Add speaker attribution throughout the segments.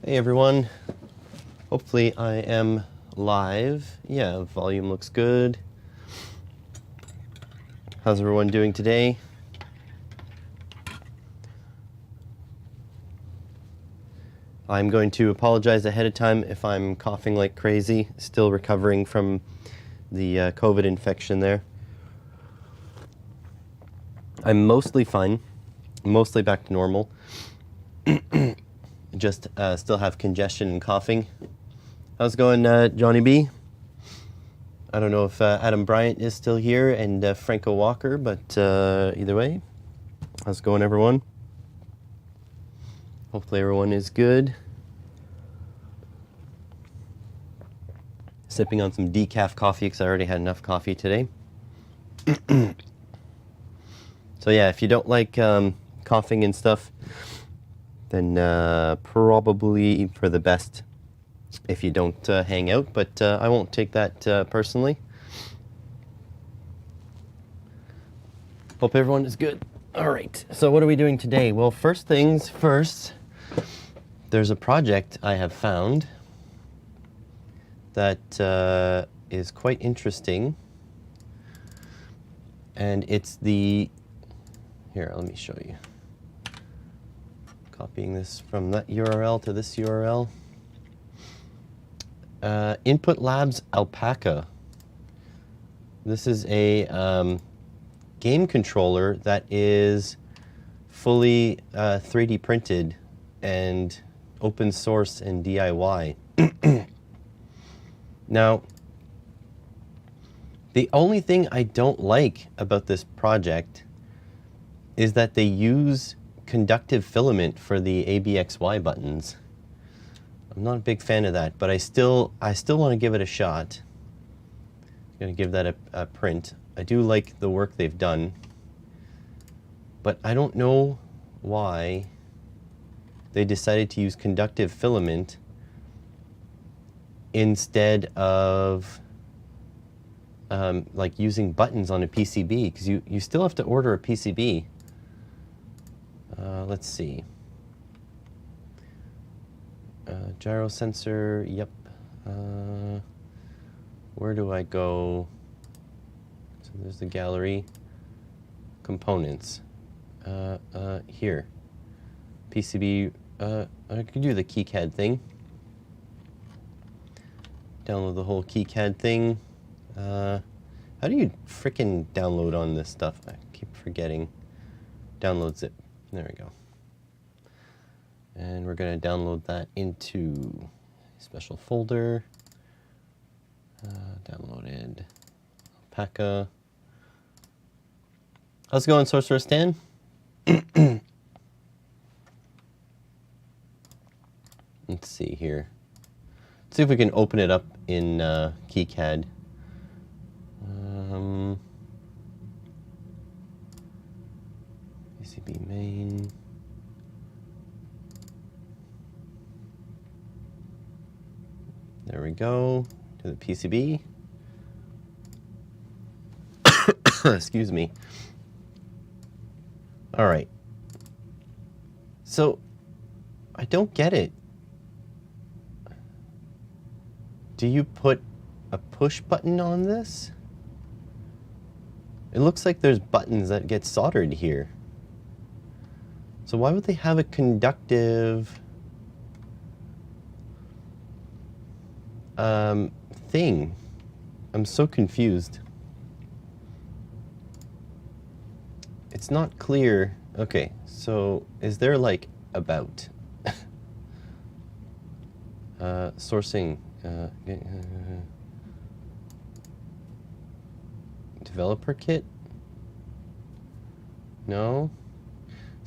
Speaker 1: Hey everyone, hopefully I am live. Yeah, volume looks good. How's everyone doing today? I'm going to apologize ahead of time if I'm coughing like crazy, still recovering from the COVID infection there. I'm mostly fine, mostly back to normal. Just still have congestion and coughing. How's it going, Johnny B? I don't know if Adam Bryant is still here and Franco Walker, but either way, how's it going, everyone? Hopefully everyone is good. Sipping on some decaf coffee because I already had enough coffee today. So yeah, if you don't like coughing and stuff, then probably for the best if you don't hang out, but I won't take that personally. Hope everyone is good. All right, so what are we doing today? Well, first things first, there's a project I have found that is quite interesting, and it's the, here, let me show you. Copying this from that URL to this URL. Input Labs Alpaca. This is a game controller that is fully 3D printed and open source and DIY. Now, the only thing I don't like about this project is that they use conductive filament for the ABXY buttons. I'm not a big fan of that, but I still want to give it a shot. I'm going to give that a print. I do like the work they've done, but I don't know why they decided to use conductive filament instead of like using buttons on a PCB, because you still have to order a PCB. Let's see. Gyro sensor, yep. Where do I go? So there's the gallery. Components. Here. PCB, I could do the KiCad thing. Download the whole KiCad thing. How do you frickin' download on this stuff? I keep forgetting. Download zip. There we go. And we're going to download that into a special folder. Downloaded Alpaca. How's it going, Sorcerer Stan? Let's see here. Let's see if we can open it up in KiCad. PCB main. There we go. To the PCB. Excuse me. All right. So, I don't get it. Do you put a push button on this? It looks like there's buttons that get soldered here. So why would they have a conductive thing? I'm so confused. It's not clear. Okay, so is there like about sourcing developer kit? No.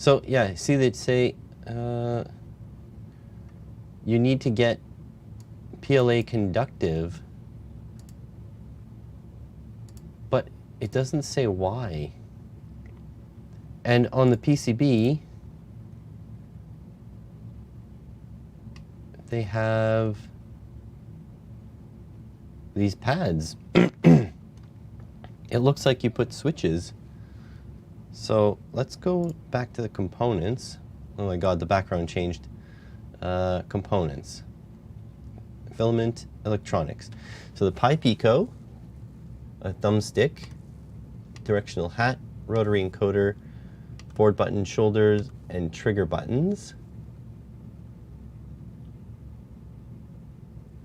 Speaker 1: So yeah, see they'd say you need to get PLA conductive, but it doesn't say why. And on the PCB, they have these pads. It looks like you put switches. So let's go back to the components. Oh my god, the background changed. Components. Filament electronics. So the Pi Pico, a thumbstick, directional hat, rotary encoder, board button shoulders, and trigger buttons.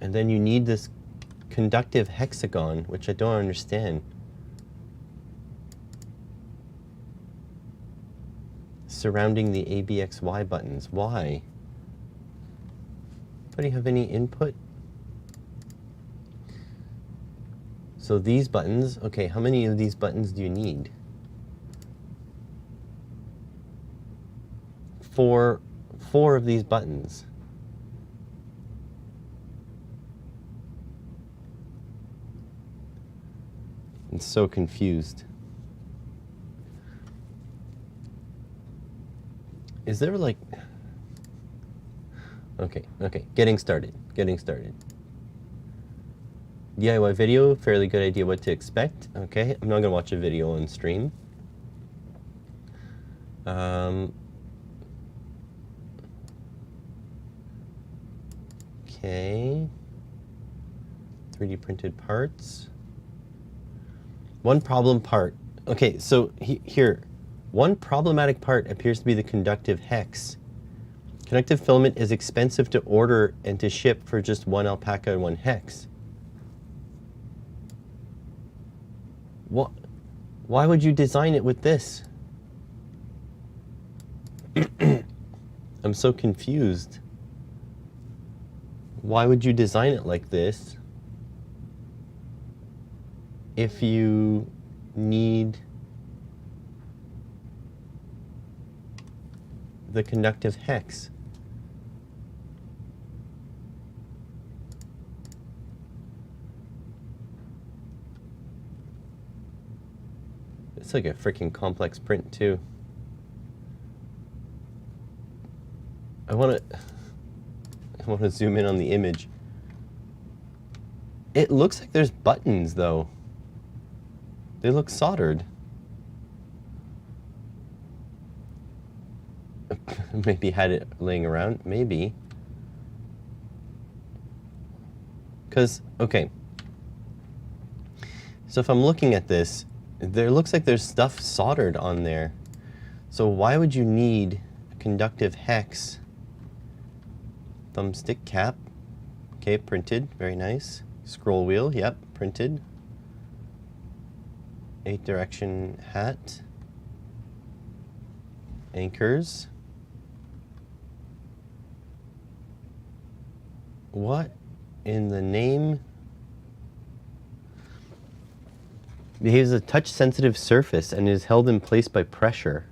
Speaker 1: And then you need this conductive hexagon, which I don't understand. Surrounding the ABXY buttons. Why? Do you have any input? So these buttons, okay, how many of these buttons do you need? Four of these buttons. I'm so confused. Is there like... Okay, getting started. DIY video, fairly good idea what to expect. Okay, I'm not gonna watch a video on stream. Okay. 3D printed parts. One problem part. Okay, so here. One problematic part appears to be the conductive hex. Conductive filament is expensive to order and to ship for just one alpaca and one hex. What? Why would you design it with this? I'm so confused. Why would you design it like this if you need the conductive hex? It's like a freaking complex print too. I want to zoom in on the image. It looks like there's buttons though. They look soldered. Maybe had it laying around, maybe. Because, okay. So if I'm looking at this, there looks like there's stuff soldered on there. So why would you need a conductive hex? Thumbstick cap. Okay, printed, very nice. Scroll wheel, yep, printed. 8-direction hat. Anchors. What in the name? Behaves as a touch-sensitive surface and is held in place by pressure.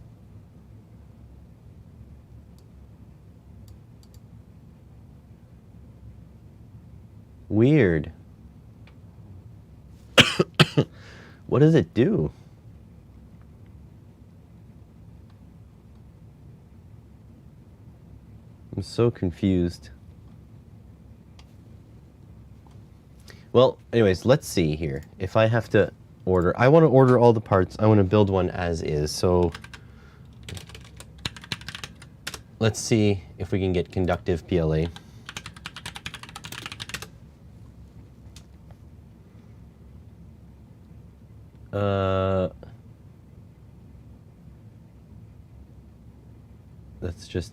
Speaker 1: Weird. What does it do? I'm so confused. Well, anyways, let's see here. If I have to order, I want to order all the parts. I want to build one as is. So let's see if we can get conductive PLA.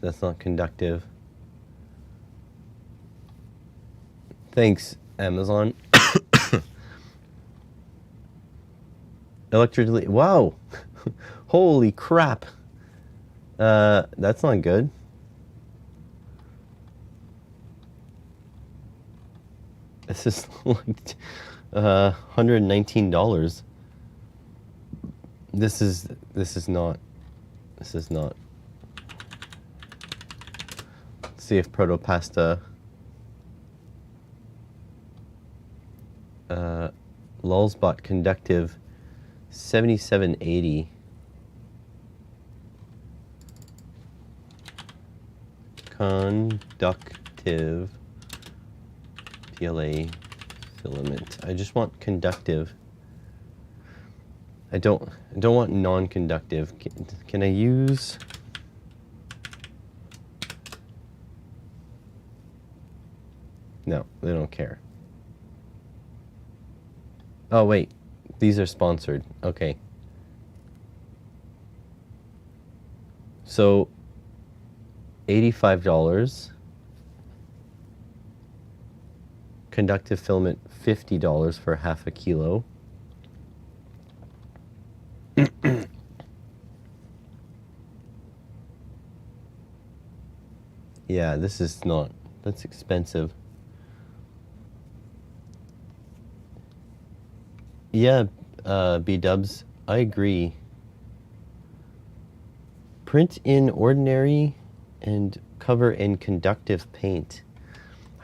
Speaker 1: That's not conductive. Thanks, Amazon. Electrically, wow. Holy crap. That's not good. This is like $119. This is not. Let's see if Protopasta Lulzbot conductive 7780. Conductive PLA filament. I just want conductive. I don't want non-conductive. Can I use No, they don't care. Oh, wait. These are sponsored. Okay. So, $85. Conductive filament, $50 for half a kilo. Yeah, this is not, that's expensive. Yeah, B-dubs, I agree. Print in ordinary and cover in conductive paint.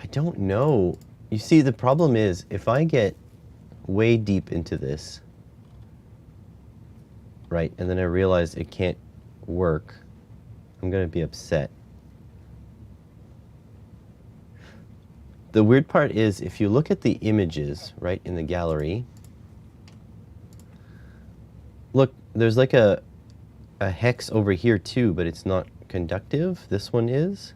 Speaker 1: I don't know. You see, the problem is, if I get way deep into this, right, and then I realize it can't work, I'm gonna be upset. The weird part is, if you look at the images, right, in the gallery, look, there's like a hex over here too, but it's not conductive. This one is.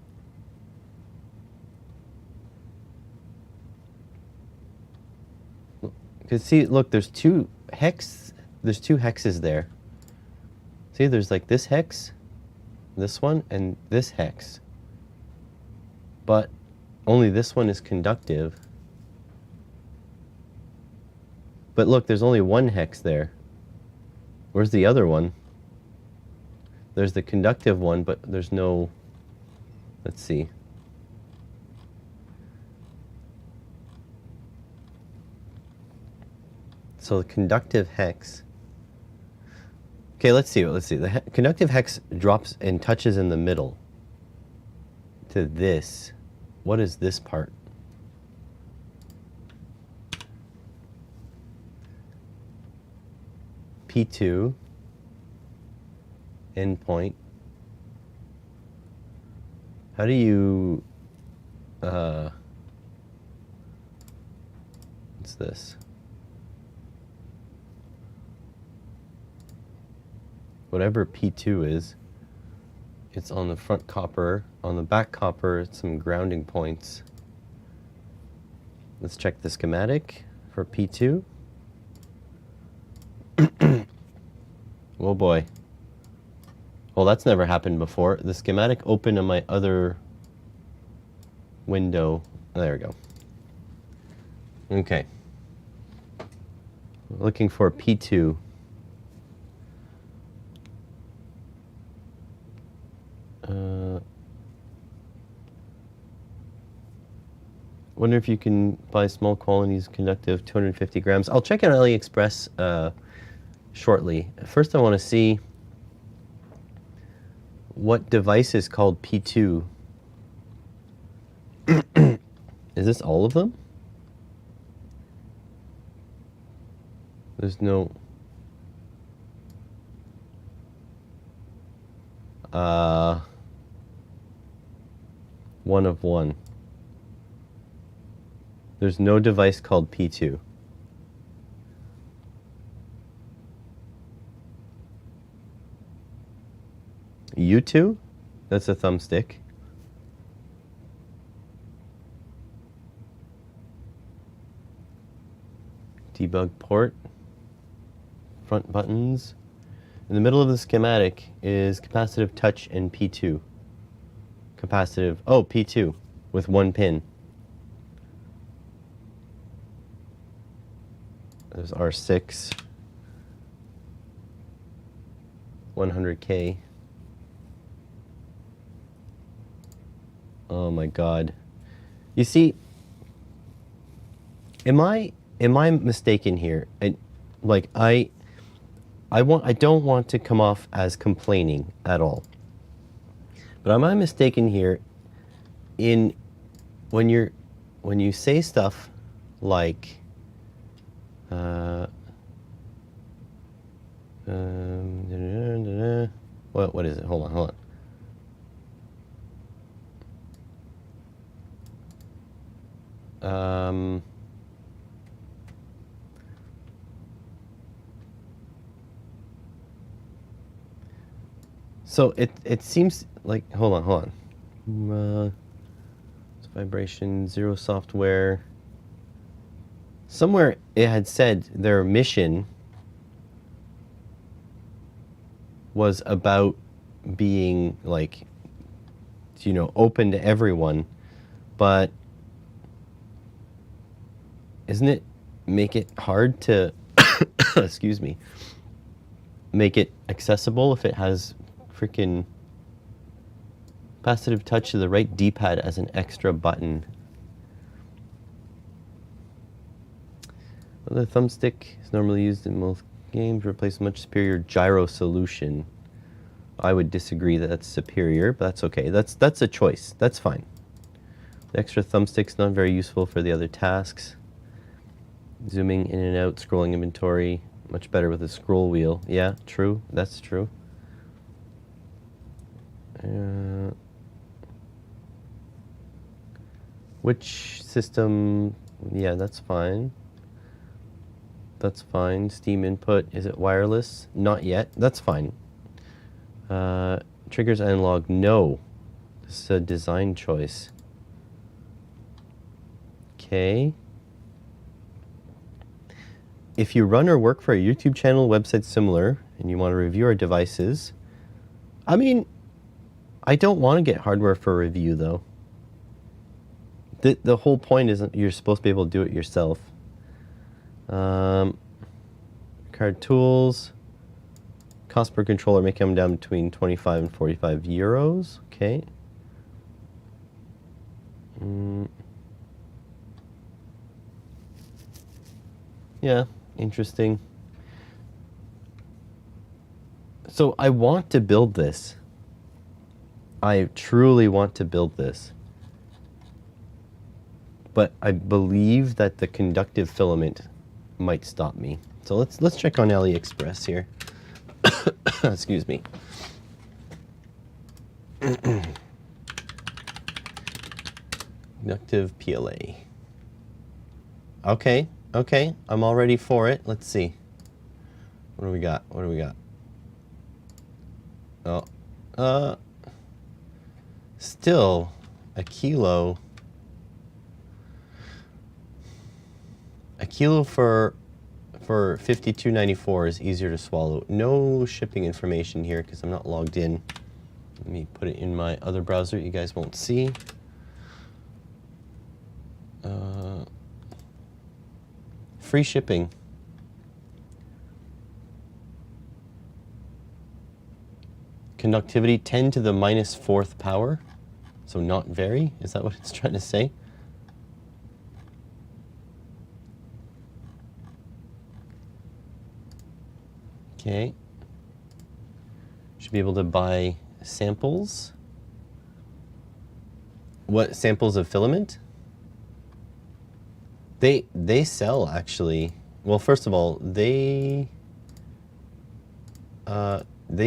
Speaker 1: Because see, look, there's two hexes there. See, there's like this hex, this one, and this hex. But only this one is conductive. But look, there's only one hex there. Where's the other one? There's the conductive one, but there's no, let's see. So the conductive hex. Okay, let's see. The conductive hex drops and touches in the middle to this. What is this part? P2 endpoint. How do you what's this? Whatever P2 is, it's on the front copper. On the back copper, it's some grounding points. Let's check the schematic for P2. Oh boy. Well, that's never happened before. The schematic opened on my other window. There we go. Okay. Looking for P2. Wonder if you can buy small quantities conductive 250 grams. I'll check on AliExpress shortly. First, I want to see what device is called P2. Is this all of them? There's no... one of one. There's no device called P2. U2? That's a thumbstick. Debug port. Front buttons. In the middle of the schematic is capacitive touch and P2. Capacitive, oh, P2 with one pin. There's R6. 100K. Oh my God. You see, am I mistaken here? I don't want to come off as complaining at all. But am I mistaken here in when you say stuff like what is it? Hold on. So it seems like, hold on. So if vibration, zero software. Somewhere it had said their mission was about being like, you know, open to everyone, but isn't it make it hard to, excuse me, make it accessible if it has freaking capacitive touch to the right D-pad as an extra button? The thumbstick is normally used in most games, replace a much superior gyro solution. I would disagree that that's superior, but that's okay. That's a choice. That's fine. The extra thumbstick's not very useful for the other tasks. Zooming in and out, scrolling inventory, much better with a scroll wheel. Yeah, true. That's true. Which system? Yeah, that's fine. That's fine. Steam input, is it wireless? Not yet. That's fine. Triggers analog, no. This is a design choice. Okay. If you run or work for a YouTube channel, website similar, and you want to review our devices, I mean, I don't want to get hardware for review though. The whole point isn't you're supposed to be able to do it yourself. Card tools. Cost per controller may come down between 25 and 45 euros. Okay. Yeah, interesting. So I want to build this. I truly want to build this. But I believe that the conductive filament might stop me. So let's check on AliExpress here. Excuse me. Conductive PLA. Okay, okay, I'm all ready for it. Let's see. What do we got? What do we got? Oh, still a kilo. A kilo for $52.94 is easier to swallow. No shipping information here because I'm not logged in. Let me put it in my other browser you guys won't see. Free shipping. Conductivity 10 to the minus 4th power. So not very, is that what it's trying to say? Okay. Should be able to buy samples. What samples of filament? They sell actually. Well, first of all, they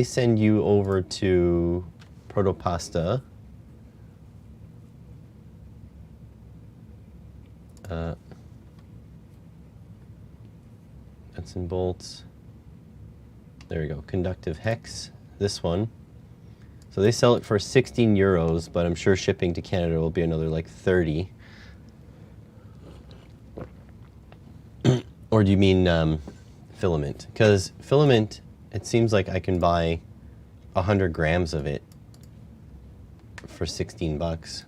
Speaker 1: send you over to Protopasta. Nuts and bolts. There we go, conductive hex, this one. So they sell it for 16 euros, but I'm sure shipping to Canada will be another like 30. Or do you mean filament? Because filament, it seems like I can buy 100 grams of it for 16 bucks.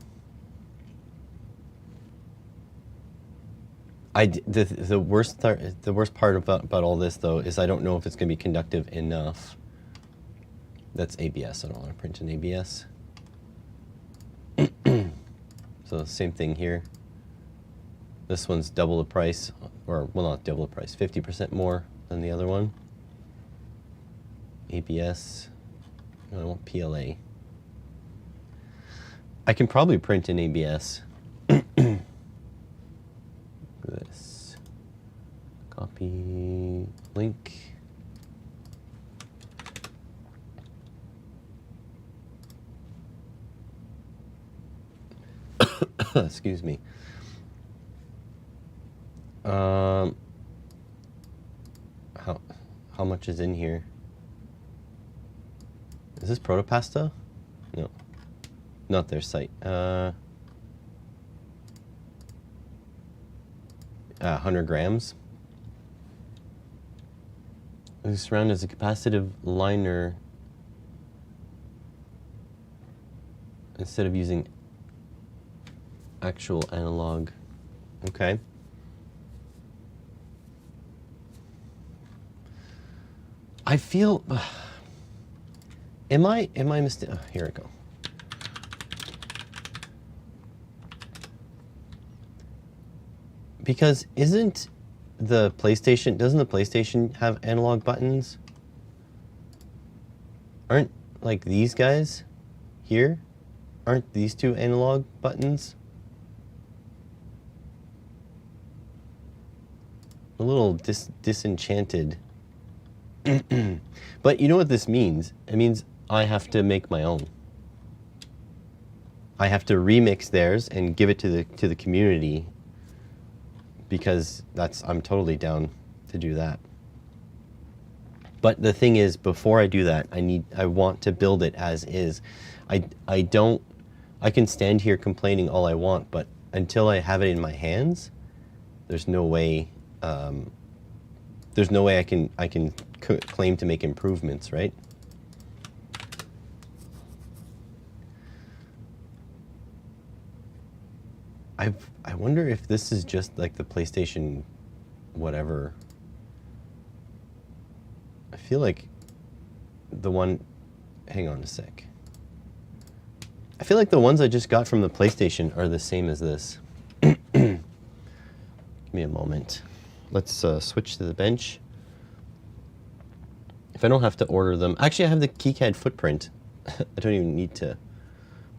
Speaker 1: The worst part about all this though is I don't know if it's going to be conductive enough. That's ABS. I don't want to print an ABS. So same thing here. This one's double the price, or well, not double the price, 50% more than the other one. ABS. I want PLA. I can probably print an ABS. This. Copy link. Excuse me. How much is in here? Is this Protopasta? No, not their site. 100 grams. This round is a capacitive liner instead of using actual analog. Okay. I feel, am I mistaken? Oh, here I go. Because doesn't the PlayStation have analog buttons? Aren't, like, these guys here? Aren't these two analog buttons? A little disenchanted. But you know what this means? It means I have to make my own. I have to remix theirs and give it to the community, because I'm totally down to do that. But the thing is, before I do that, I want to build it as is. I can stand here complaining all I want, but until I have it in my hands, there's no way I can claim to make improvements, right? I wonder if this is just like the PlayStation whatever. I feel like the one, hang on a sec. I feel like the ones I just got from the PlayStation are the same as this. Give me a moment. Let's switch to the bench. If I don't have to order them. Actually, I have the KiCad footprint. I don't even need to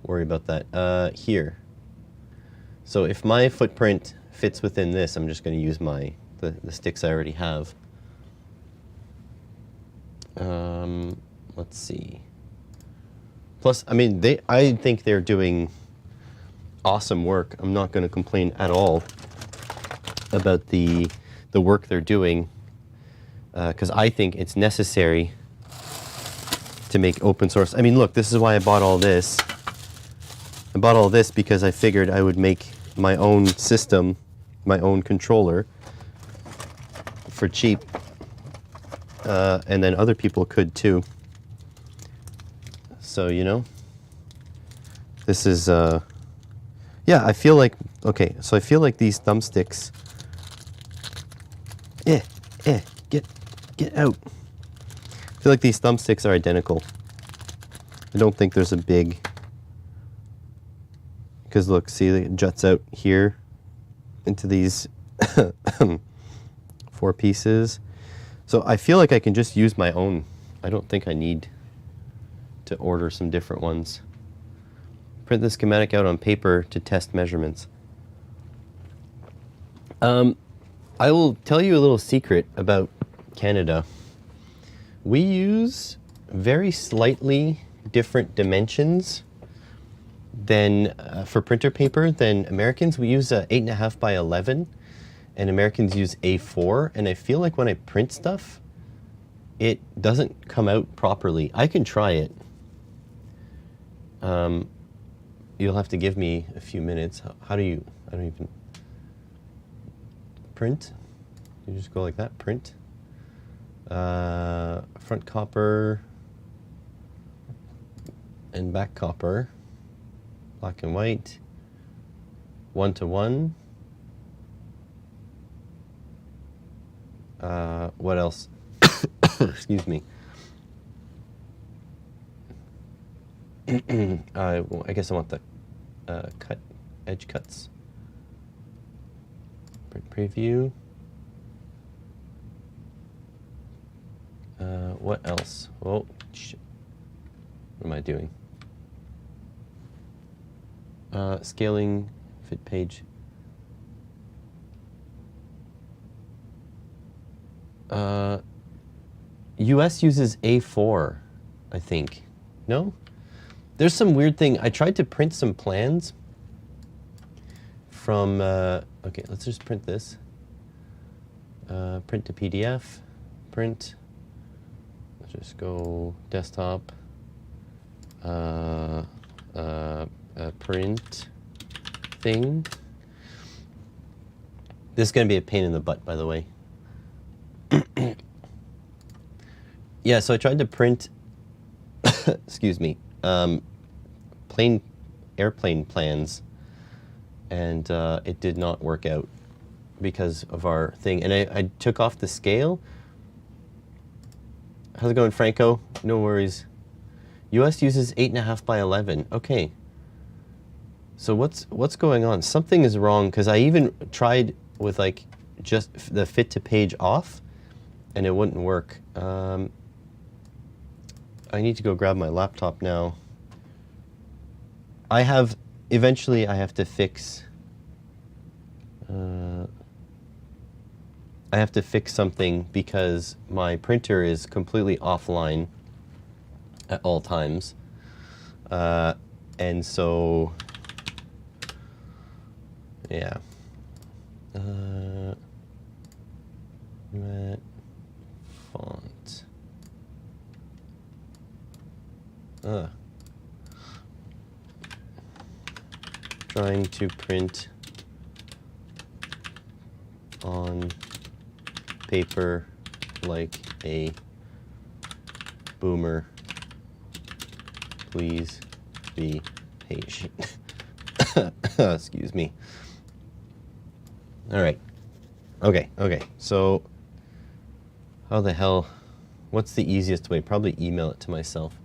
Speaker 1: worry about that. Here. So if my footprint fits within this, I'm just going to use the sticks I already have. Let's see. Plus, I mean, I think they're doing awesome work. I'm not going to complain at all about the work they're doing, because I think it's necessary to make open source. I mean, look, this is why I bought all this. I bought all this because I figured I would make my own system, my own controller for cheap, and then other people could too. So, you know, this is, yeah, I feel like, okay, so I feel like these thumbsticks, get out. I feel like these thumbsticks are identical. I don't think there's a big, because look, see, it juts out here into these 4 pieces. So I feel like I can just use my own. I don't think I need to order some different ones. Print the schematic out on paper to test measurements. I will tell you a little secret about Canada. We use very slightly different dimensions than for printer paper than Americans. We use 8.5 by 11, and Americans use A4. And I feel like when I print stuff, it doesn't come out properly. I can try it. You'll have to give me a few minutes. How do you? I don't even print. You just go like that. Print. Front copper and back copper. Black and white. 1:1. What else? Excuse me. I guess I want the edge cuts. Print preview. What else? Oh, shit. What am I doing? Scaling, fit page. US uses A4, I think. No? There's some weird thing. I tried to print some plans from, okay, let's just print this. Print to PDF, print. Let's just go desktop, print thing. This is going to be a pain in the butt, by the way. Yeah, so I tried to print, excuse me, airplane plans, and it did not work out because of our thing. And I took off the scale. How's it going, Franco? No worries. US uses 8.5 by 11. Okay. So what's going on? Something is wrong, because I even tried with like just the fit to page off, and it wouldn't work. I need to go grab my laptop now. Eventually I have to fix, something, because my printer is completely offline at all times. And so, yeah. Matte font. Trying to print on paper like a boomer. Please be patient. Excuse me. All right. Okay. So how the hell, what's the easiest way? Probably email it to myself.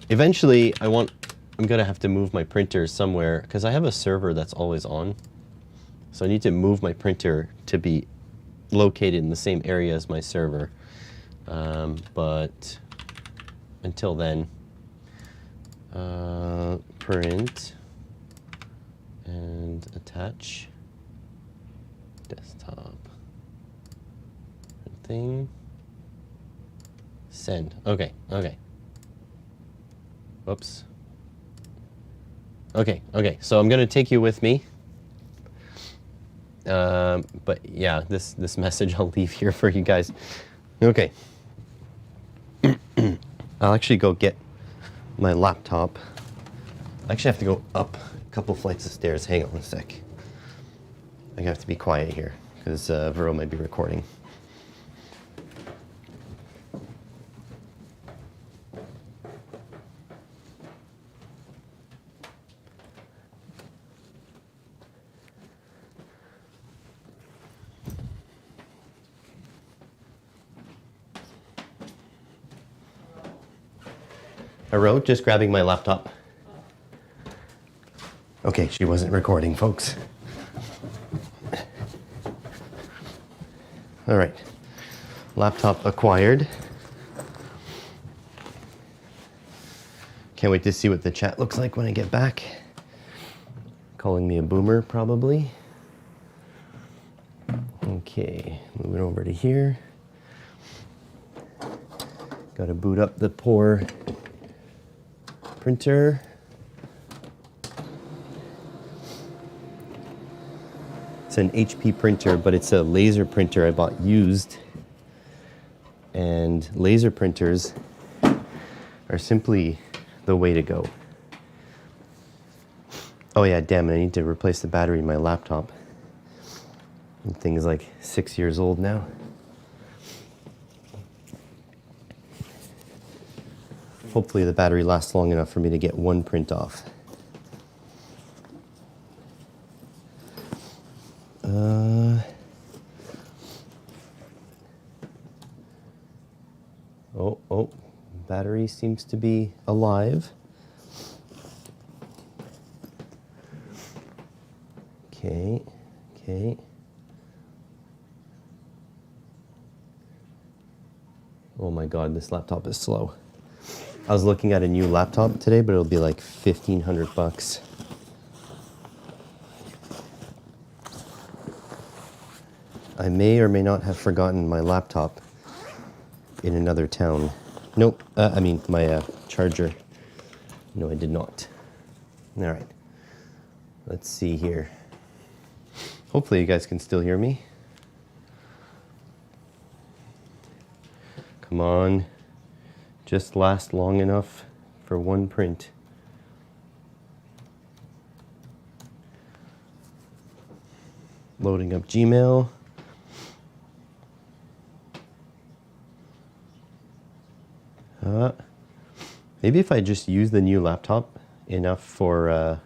Speaker 1: Eventually, I'm gonna have to move my printer somewhere, because I have a server that's always on. So I need to move my printer to be located in the same area as my server. But until then, print and attach desktop thing. Send. Okay. Whoops. Okay. So I'm gonna take you with me. But yeah, this message I'll leave here for you guys. Okay. I'll actually go get my laptop. I actually have to go up a couple flights of stairs. Hang on a sec. I have to be quiet here, because Vero might be recording. Vero, just grabbing my laptop. Okay, she wasn't recording, folks. All right, laptop acquired. Can't wait to see what the chat looks like when I get back. Calling me a boomer, probably. Okay, moving over to here. Got to boot up the poor printer. It's an HP printer, but it's a laser printer I bought used. And laser printers are simply the way to go. Oh yeah, damn it, I need to replace the battery in my laptop. The thing is like 6 years old now. Hopefully the battery lasts long enough for me to get one print off. Oh, battery seems to be alive. Okay. Oh my God, this laptop is slow. I was looking at a new laptop today, but it'll be like $1,500. I may or may not have forgotten my laptop in another town. Nope, I mean my charger. No, I did not. All right, let's see here. Hopefully you guys can still hear me. Come on, just last long enough for one print. loading up Gmail. Maybe if I just use the new laptop enough for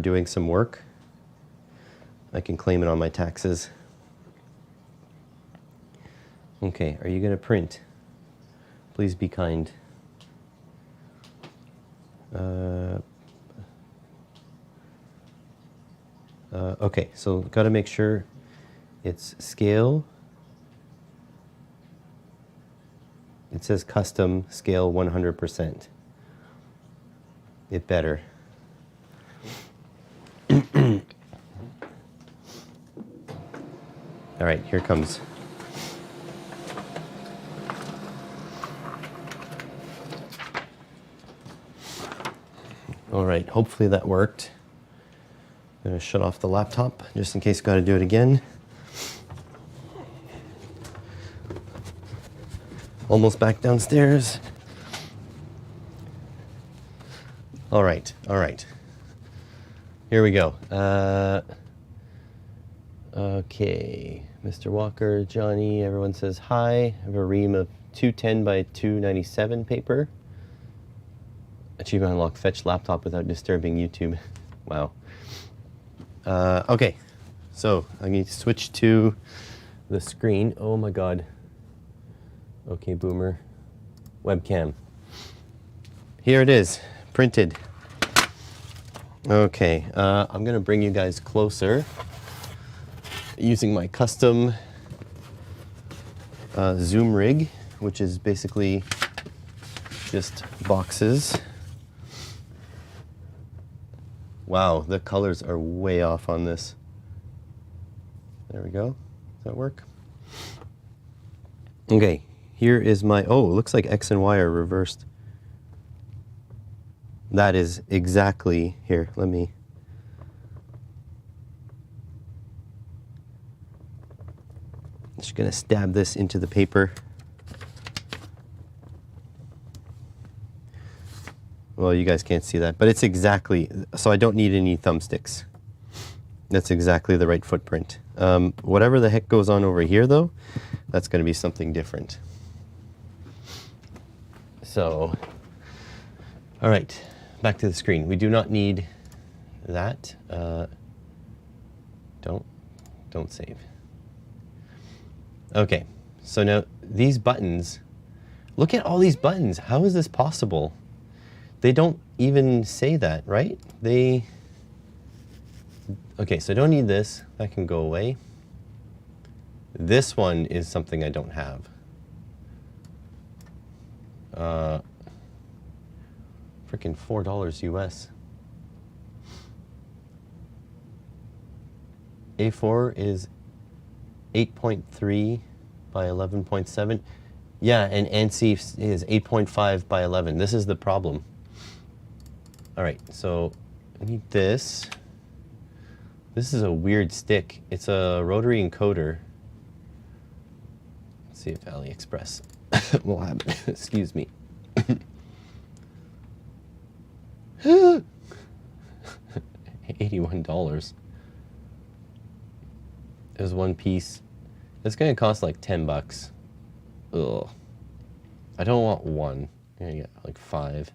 Speaker 1: doing some work, I can claim it on my taxes. Okay, are you going to print? Please be kind. Okay, so got to make sure it's scale. It says custom scale 100%. It better. All right, here comes. All right, hopefully that worked. I'm gonna shut off the laptop just in case I gotta do it again. Almost back downstairs. All right. Here we go. Okay, Mr. Walker, Johnny, everyone says hi. I have a ream of 210 by 297 paper. Achievement unlock, fetch laptop without disturbing YouTube. Wow. Okay, so I need to switch to the screen. Oh my God. Okay, boomer. Webcam. Here it is, printed. Okay, I'm gonna bring you guys closer using my custom Zoom rig, which is basically just boxes. Wow, the colors are way off on this. There we go. Does that work? Okay, here is my, oh, it looks like X and Y are reversed. That is exactly, here, let me. Just gonna stab this into the paper. Well, you guys can't see that, but it's exactly, so I don't need any thumbsticks. That's exactly the right footprint. Whatever the heck goes on over here though, that's gonna be something different. So, all right, back to the screen. We do not need that. Don't save. Okay, so now these buttons, look at all these buttons. How is this possible? They don't even say that, right? Okay, so I don't need this. That can go away. This one is something I don't have. Freaking $4 US. A4 is 8.3 by 11.7. Yeah, and ANSI is 8.5 by 11. This is the problem. All right, so I need this. This is a weird stick. It's a rotary encoder. Let's see if AliExpress will have it. Excuse me. $81. There's one piece. It's gonna cost like 10 bucks. Ugh. I don't want one. I'm gonna get like 5.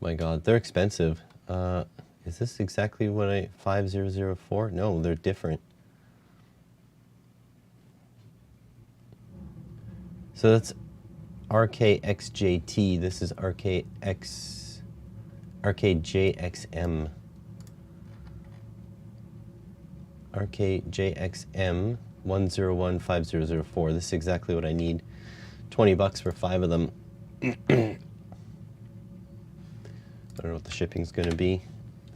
Speaker 1: My God, they're expensive. Is this exactly what 5004? No, they're different. So that's RKXJT. This is RKJXM. RKJXM 1015004. This is exactly what I need. 20 bucks for 5 of them. I don't know what the shipping's gonna be.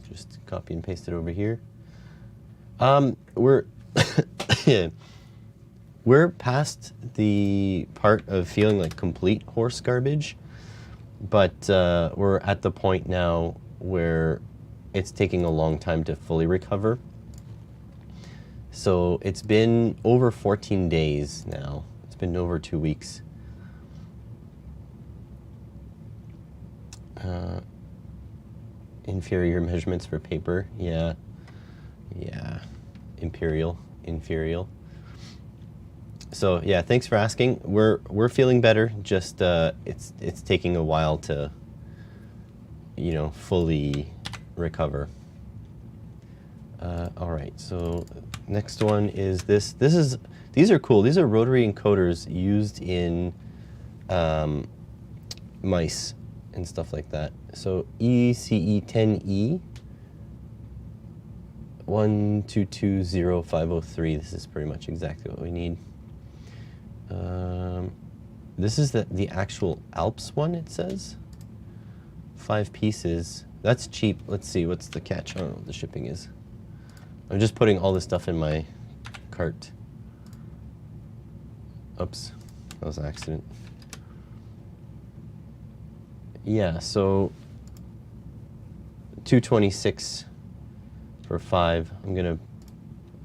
Speaker 1: Just copy and paste it over here. We're past the part of feeling like complete horse garbage, but we're at the point now where it's taking a long time to fully recover. So it's been over 14 days now. It's been over 2 weeks. Inferior measurements for paper. Yeah. Imperial, inferior. So yeah, thanks for asking. We're feeling better. Just it's taking a while to, fully recover. All right. So next one is this. These are cool. These are rotary encoders used in mice and stuff like that. So ECE10E 1220503. This is pretty much exactly what we need. This is the actual Alps one, it says. 5 pieces. That's cheap. Let's see, what's the catch? I don't know what the shipping is. I'm just putting all this stuff in my cart. Oops, that was an accident. Yeah, so $226 for 5. I'm gonna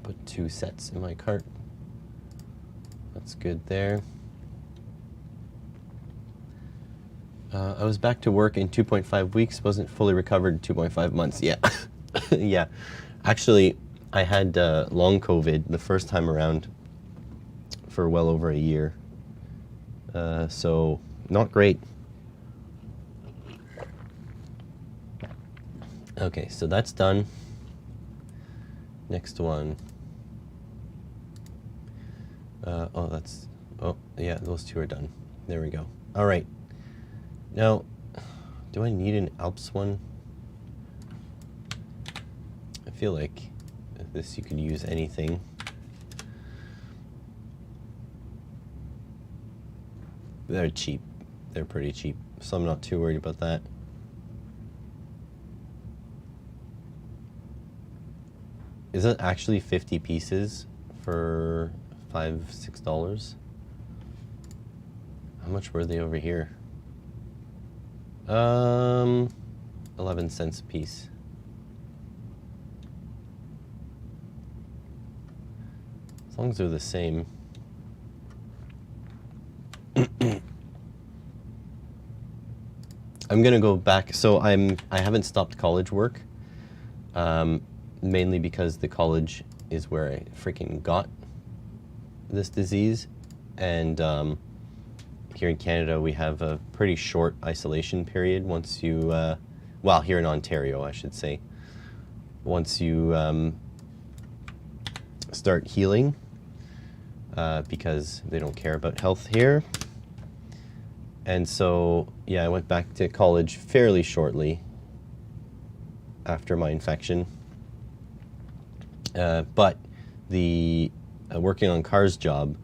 Speaker 1: put 2 sets in my cart. That's good there. I was back to work in 2.5 weeks, wasn't fully recovered in 2.5 months. Yeah. Yeah. Actually, I had long COVID the first time around for well over a year. So, not great. Okay, so that's done. Next one. Oh, yeah, those 2 are done. There we go. All right. Now, do I need an Alps one? I feel like this you could use anything. They're cheap. They're pretty cheap, so I'm not too worried about that. Is it actually 50 pieces for $5-6? How much were they over here? 11 cents a piece. As long as they're the same. I'm gonna go back. So I haven't stopped college work, mainly because the college is where I freaking got this disease, and here in Canada we have a pretty short isolation period once you, well, here in Ontario I should say, once you start healing, because they don't care about health here. And so, yeah, I went back to college fairly shortly after my infection. But the working on cars job,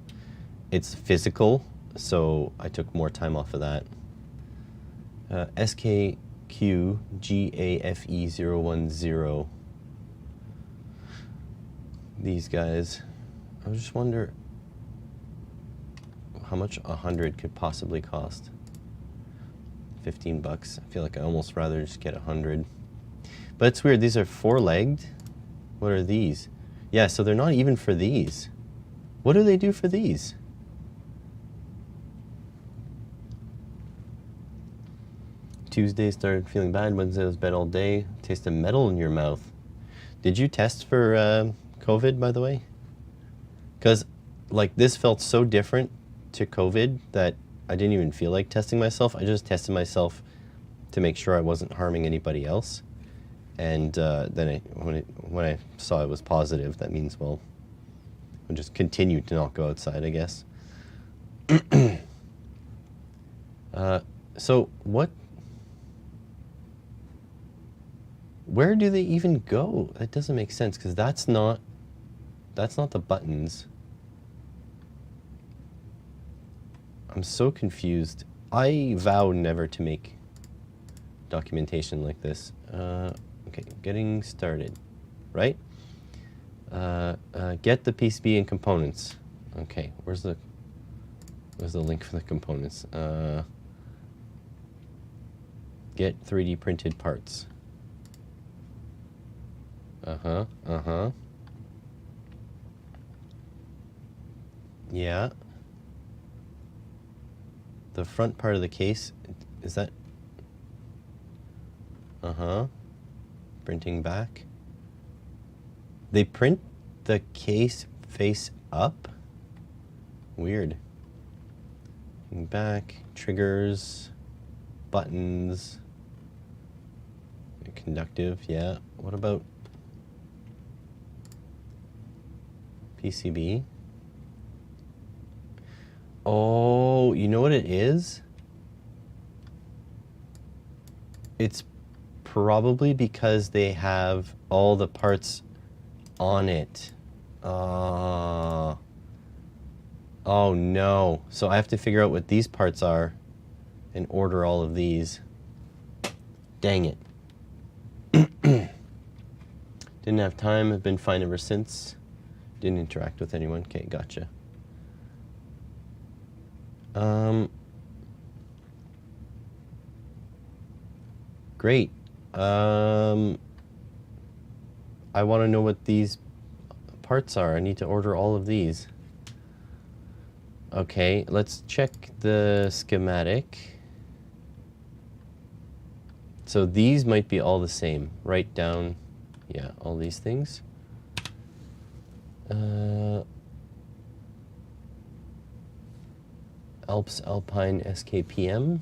Speaker 1: it's physical, so I took more time off of that. SKQGAFE010. These guys, I just wonder how much 100 could possibly cost. 15 bucks. I feel like I almost rather just get 100. But it's weird, these are 4-legged. What are these? Yeah, so they're not even for these. What do they do for these? Tuesday started feeling bad. Wednesday was bad all day. Taste of metal in your mouth. Did you test for COVID, by the way? Because like this felt so different to COVID that I didn't even feel like testing myself. I just tested myself to make sure I wasn't harming anybody else. And then when I saw it was positive, that means, well, I'll just continue to not go outside, I guess. So where do they even go? That doesn't make sense, because that's not the buttons. I'm so confused. I vow never to make documentation like this. Okay, getting started, right? Get the PCB and components. Okay, where's the link for the components? Get 3D printed parts. Yeah. the front part of the case, is that? Printing back. They print the case face up? Weird. Back, triggers, buttons, conductive, yeah. What about PCB? Oh, you know what it is? It's probably because they have all the parts on it. Oh no. So I have to figure out what these parts are and order all of these. Dang it. Didn't have time, have been fine ever since. Didn't interact with anyone. Okay, gotcha. Great. I want to know what these parts are. I need to order all of these. Okay, let's check the schematic. So these might be all the same. Write down, yeah, all these things. Alps Alpine SKPM.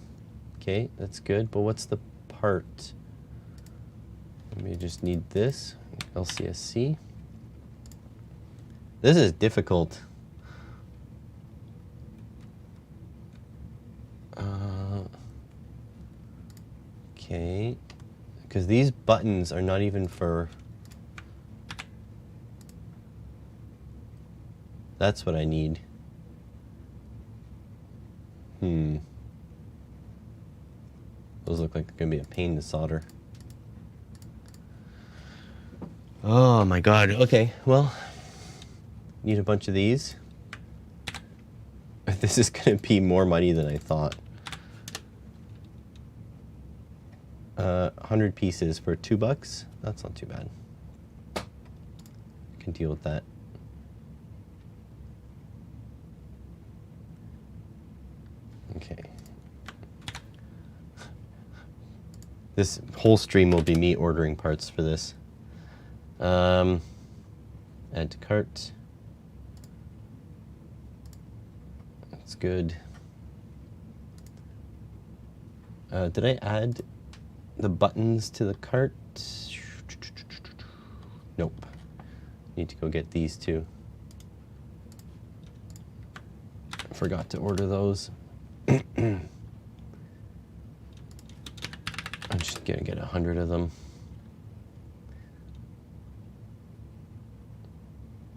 Speaker 1: Okay, that's good, but what's the part? We just need this, LCSC. This is difficult. Okay, because these buttons are not even for... That's what I need. Those look like they're gonna be a pain to solder. Oh my god, okay, well, need a bunch of these. This is gonna be more money than I thought. 100 pieces for $2. That's not too bad. I can deal with that. Okay. This whole stream will be me ordering parts for this. Add to cart. That's good. Did I add the buttons to the cart? Nope. Need to go get these too. Forgot to order those. I'm just gonna get 100 of them.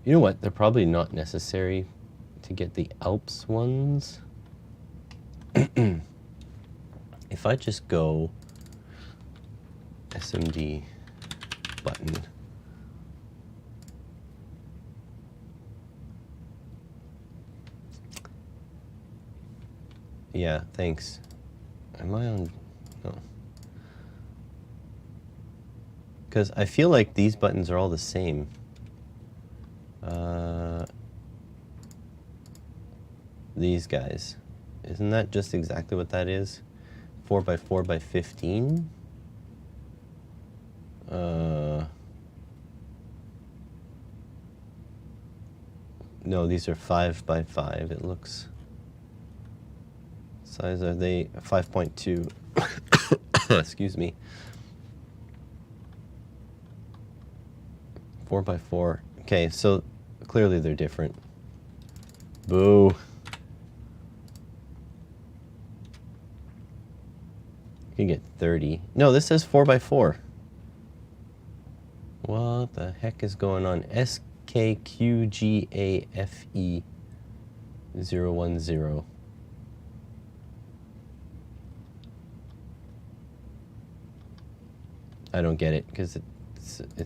Speaker 1: You know what? They're probably not necessary to get the Alps ones. If I just go SMD button. Yeah, thanks. Am I on? No. Because I feel like these buttons are all the same. These guys. Isn't that just exactly what that is? 4x4x15? No, these are 5x5, it looks. Size are they 5.2? Excuse me. 4x4. Okay, so clearly they're different. Boo. You can get 30. No, this says 4x4. What the heck is going on? SKQGAFE010. I don't get it because it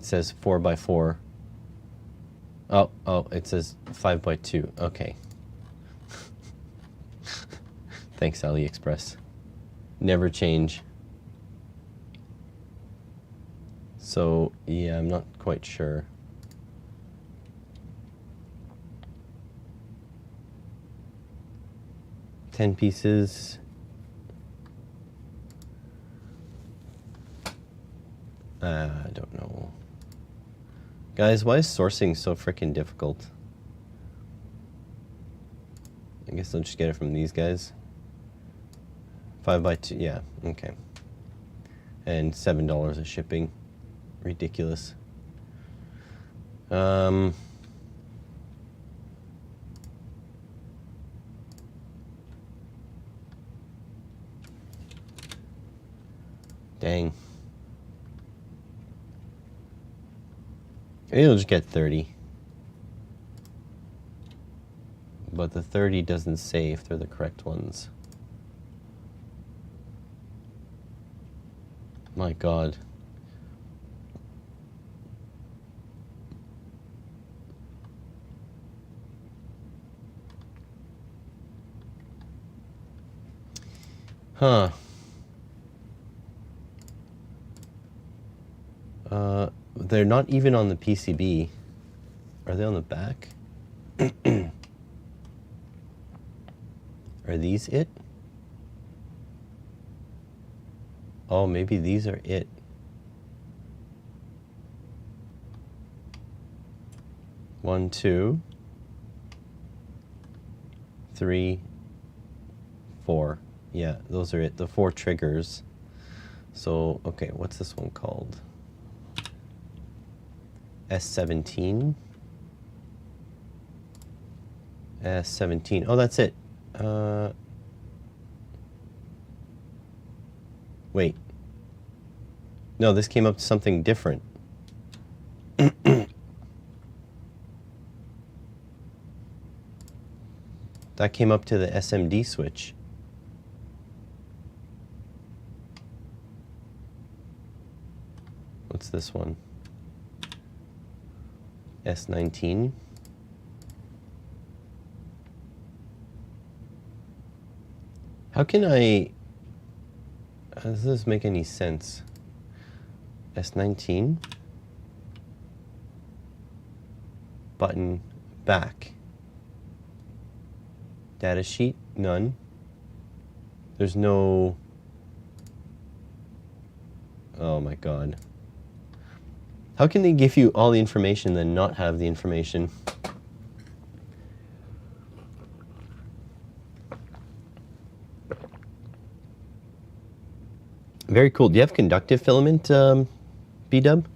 Speaker 1: says 4x4. Oh, it says 5x2. Okay. Thanks, AliExpress. Never change. So, yeah, I'm not quite sure. 10 pieces. I don't know. Guys, why is sourcing so freaking difficult? I guess I'll just get it from these guys. 5x2, yeah, okay. And $7 of shipping. Ridiculous. Dang. Maybe we'll just get 30. But the 30 doesn't say if they're the correct ones. My God. Huh. They're not even on the PCB. Are they on the back? Are these it? Oh, maybe these are it. One, two, three, four. Yeah, those are it. The 4 triggers. So, okay, what's this one called? S17. S17. Oh, that's it. Wait. No, this came up to something different. That came up to the SMD switch. What's this one? S19. How can I... does this make any sense? S19. Button back. Data sheet, none. There's no... Oh my God. How can they give you all the information then not have the information? Very cool. Do you have conductive filament, B-dub?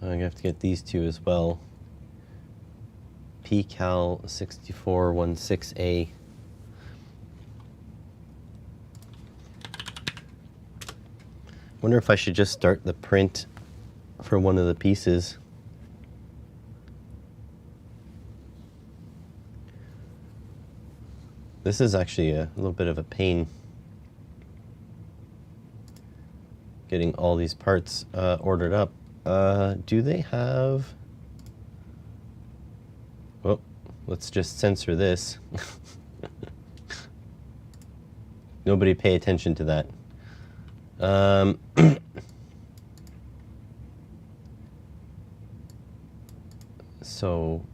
Speaker 1: I have to get these two as well. PCAL 6416A. Wonder if I should just start the print for one of the pieces. This is actually a little bit of a pain, getting all these parts ordered up. Do they have... Oh, let's just censor this. Nobody pay attention to that. So,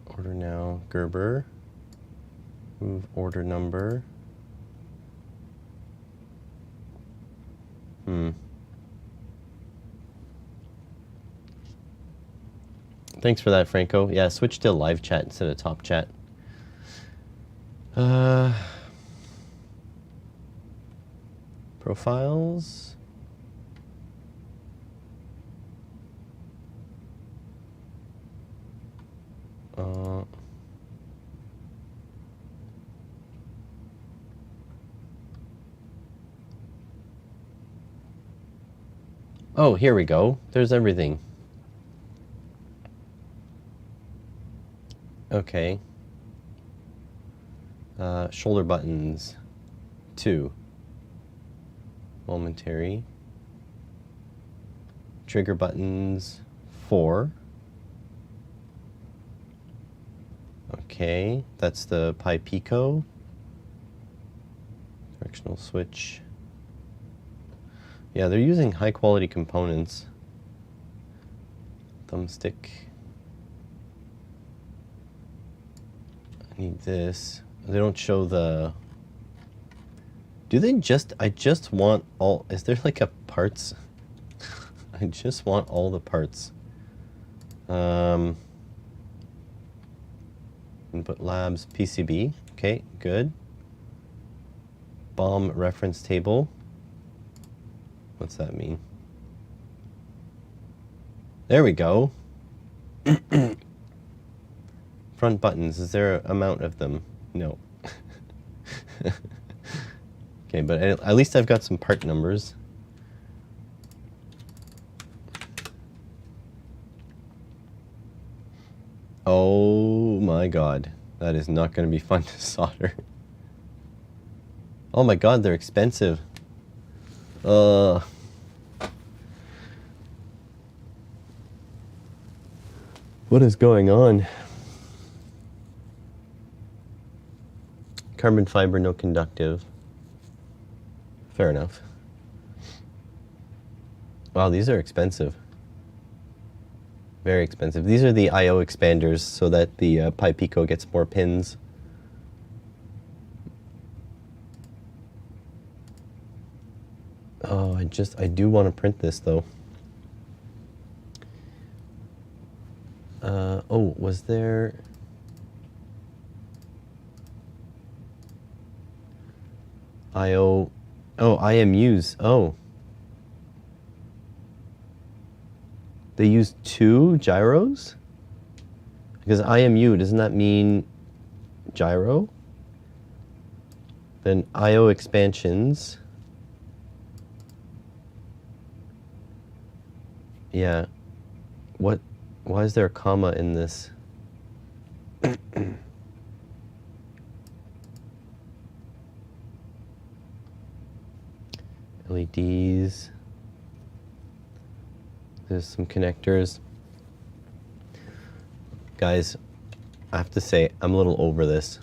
Speaker 1: order now, Gerber. Move order number. Thanks for that, Franco. Yeah, switch to live chat instead of top chat. Profiles. Oh, here we go. There's everything. Okay. Shoulder buttons, 2. Momentary. Trigger buttons, 4. Okay, that's the Pi Pico. Directional switch. Yeah, they're using high quality components. Thumbstick. I need this. They don't show the... Do they just... I just want all... Is there like a parts? I just want all the parts. Input labs, PCB. Okay, good. BOM reference table. What's that mean? There we go. Front buttons, is there an amount of them? No. Okay, but at least I've got some part numbers. Oh my god. That is not going to be fun to solder. Oh my god, they're expensive. What is going on? Carbon fiber, no conductive. Fair enough. Wow, these are expensive. Very expensive. These are the I/O expanders so that the Pi Pico gets more pins. Oh, I do want to print this though. Oh, was there... I/O... Oh, IMUs. Oh. They use 2 gyros? Because IMU, doesn't that mean gyro? Then I/O expansions. Yeah. What? Why is there a comma in this? LEDs. There's some connectors. Guys, I have to say, I'm a little over this.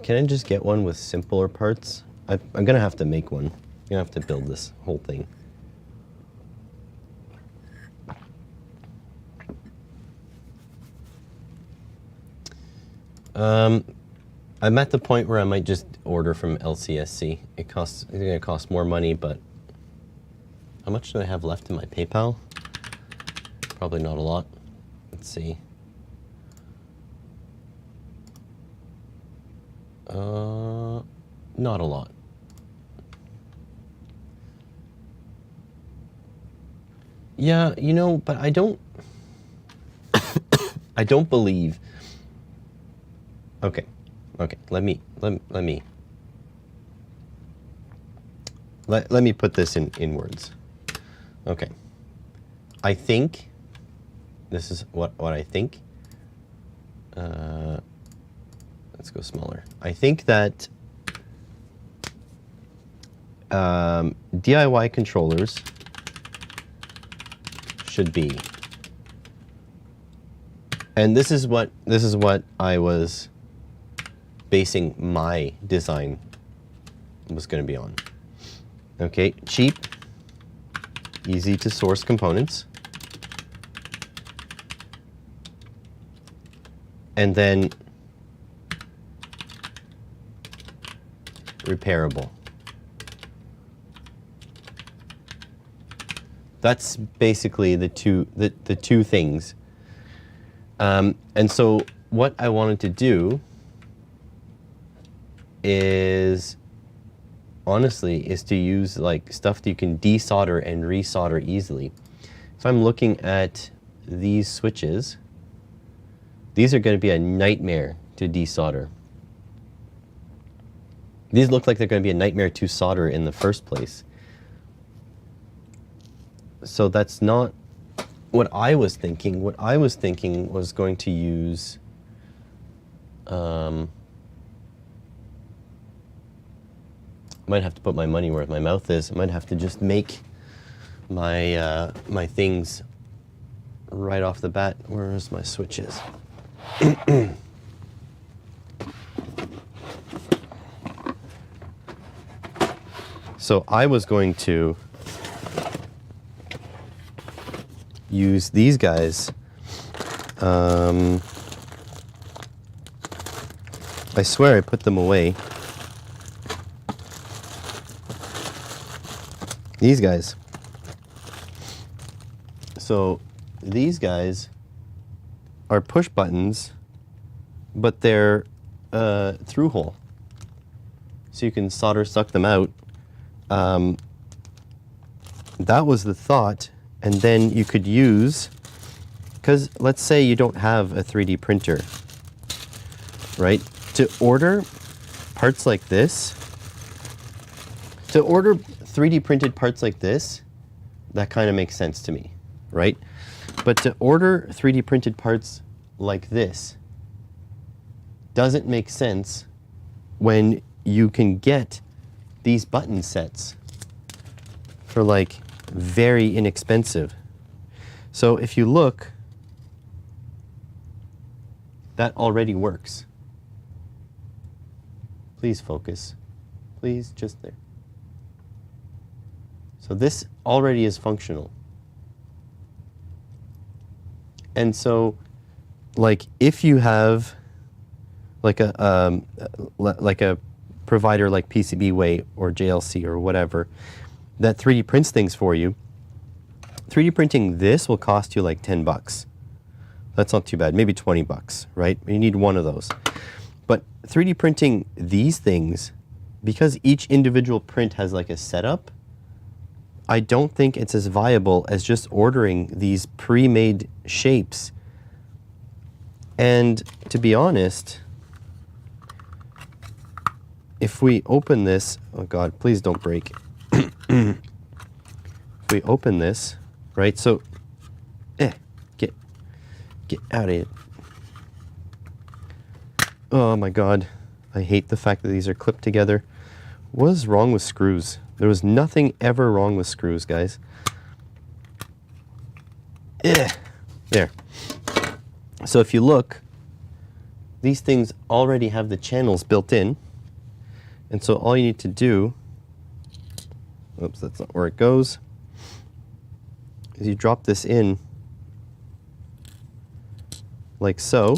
Speaker 1: Can I just get one with simpler parts? I'm gonna have to make one. I'm gonna have to build this whole thing. I'm at the point where I might just order from LCSC. It's gonna cost more money, but how much do I have left in my PayPal? Probably not a lot. Let's see. Not a lot. Yeah, you know, but I don't I don't believe. Okay. Let me put this in words. Okay. I think this is what I think. Let's go smaller. I think that DIY controllers should be, and this is what I was basing my design was going to be on. Okay, cheap, easy to source components, and then repairable. That's basically the two things. And so what I wanted to do is, honestly, is to use like stuff that you can desolder and resolder easily. If I'm looking at these switches, these are going to be a nightmare to desolder. These look like they're going to be a nightmare to solder in the first place. So that's not what I was thinking. What I was thinking was going to use might have to put my money where my mouth is. I might have to just make my my things right off the bat. Where's my switches? So I was going to use these guys. I swear I put them away. These guys. So these guys are push buttons, but they're through hole. So you can solder suck them out. That was the thought. And then you could use, because let's say you don't have a 3D printer, right? To order parts like this, to order 3D printed parts like this, that kind of makes sense to me, right? But to order 3D printed parts like this doesn't make sense when you can get these button sets for like very inexpensive. So if you look, that already works. Please focus. Please, just there. So this already is functional. And so, like, if you have like a provider like PCBWay or JLC or whatever that 3D prints things for you, 3D printing this will cost you like 10 bucks. That's not too bad, maybe 20 bucks, right? You need one of those. But 3D printing these things, because each individual print has like a setup, I don't think it's as viable as just ordering these pre-made shapes. And to be honest, if we open this, oh God, please don't break. If we open this, right? So, get out of it. Oh my God, I hate the fact that these are clipped together. What is wrong with screws? There was nothing ever wrong with screws, guys. There. So if you look, these things already have the channels built in. And so all you need to do, oops, that's not where it goes, is you drop this in like so.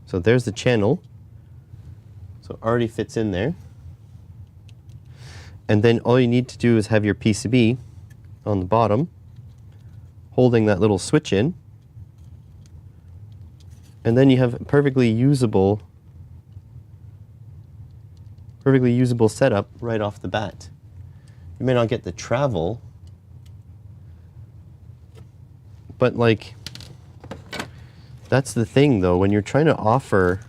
Speaker 1: So there's the channel. So it already fits in there. And then all you need to do is have your PCB on the bottom, holding that little switch in. And then you have a perfectly usable setup right off the bat. You may not get the travel, but like, that's the thing though, when you're trying to offer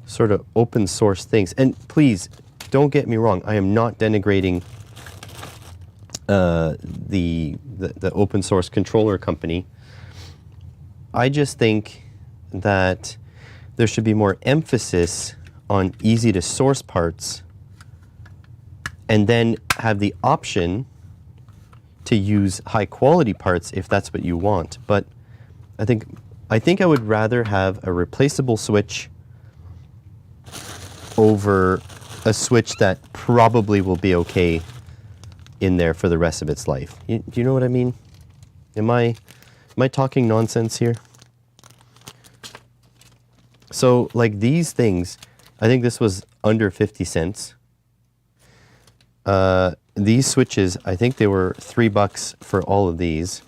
Speaker 1: sort of open source things, and please, don't get me wrong, I am not denigrating the open source controller company. I just think that there should be more emphasis on easy to source parts, and then have the option to use high quality parts if that's what you want. But I think I would rather have a replaceable switch over a switch that probably will be okay in there for the rest of its life. Do you know what I mean? Am I talking nonsense here? So like these things, I think this was under 50 cents. These switches, I think they were $3 for all of these.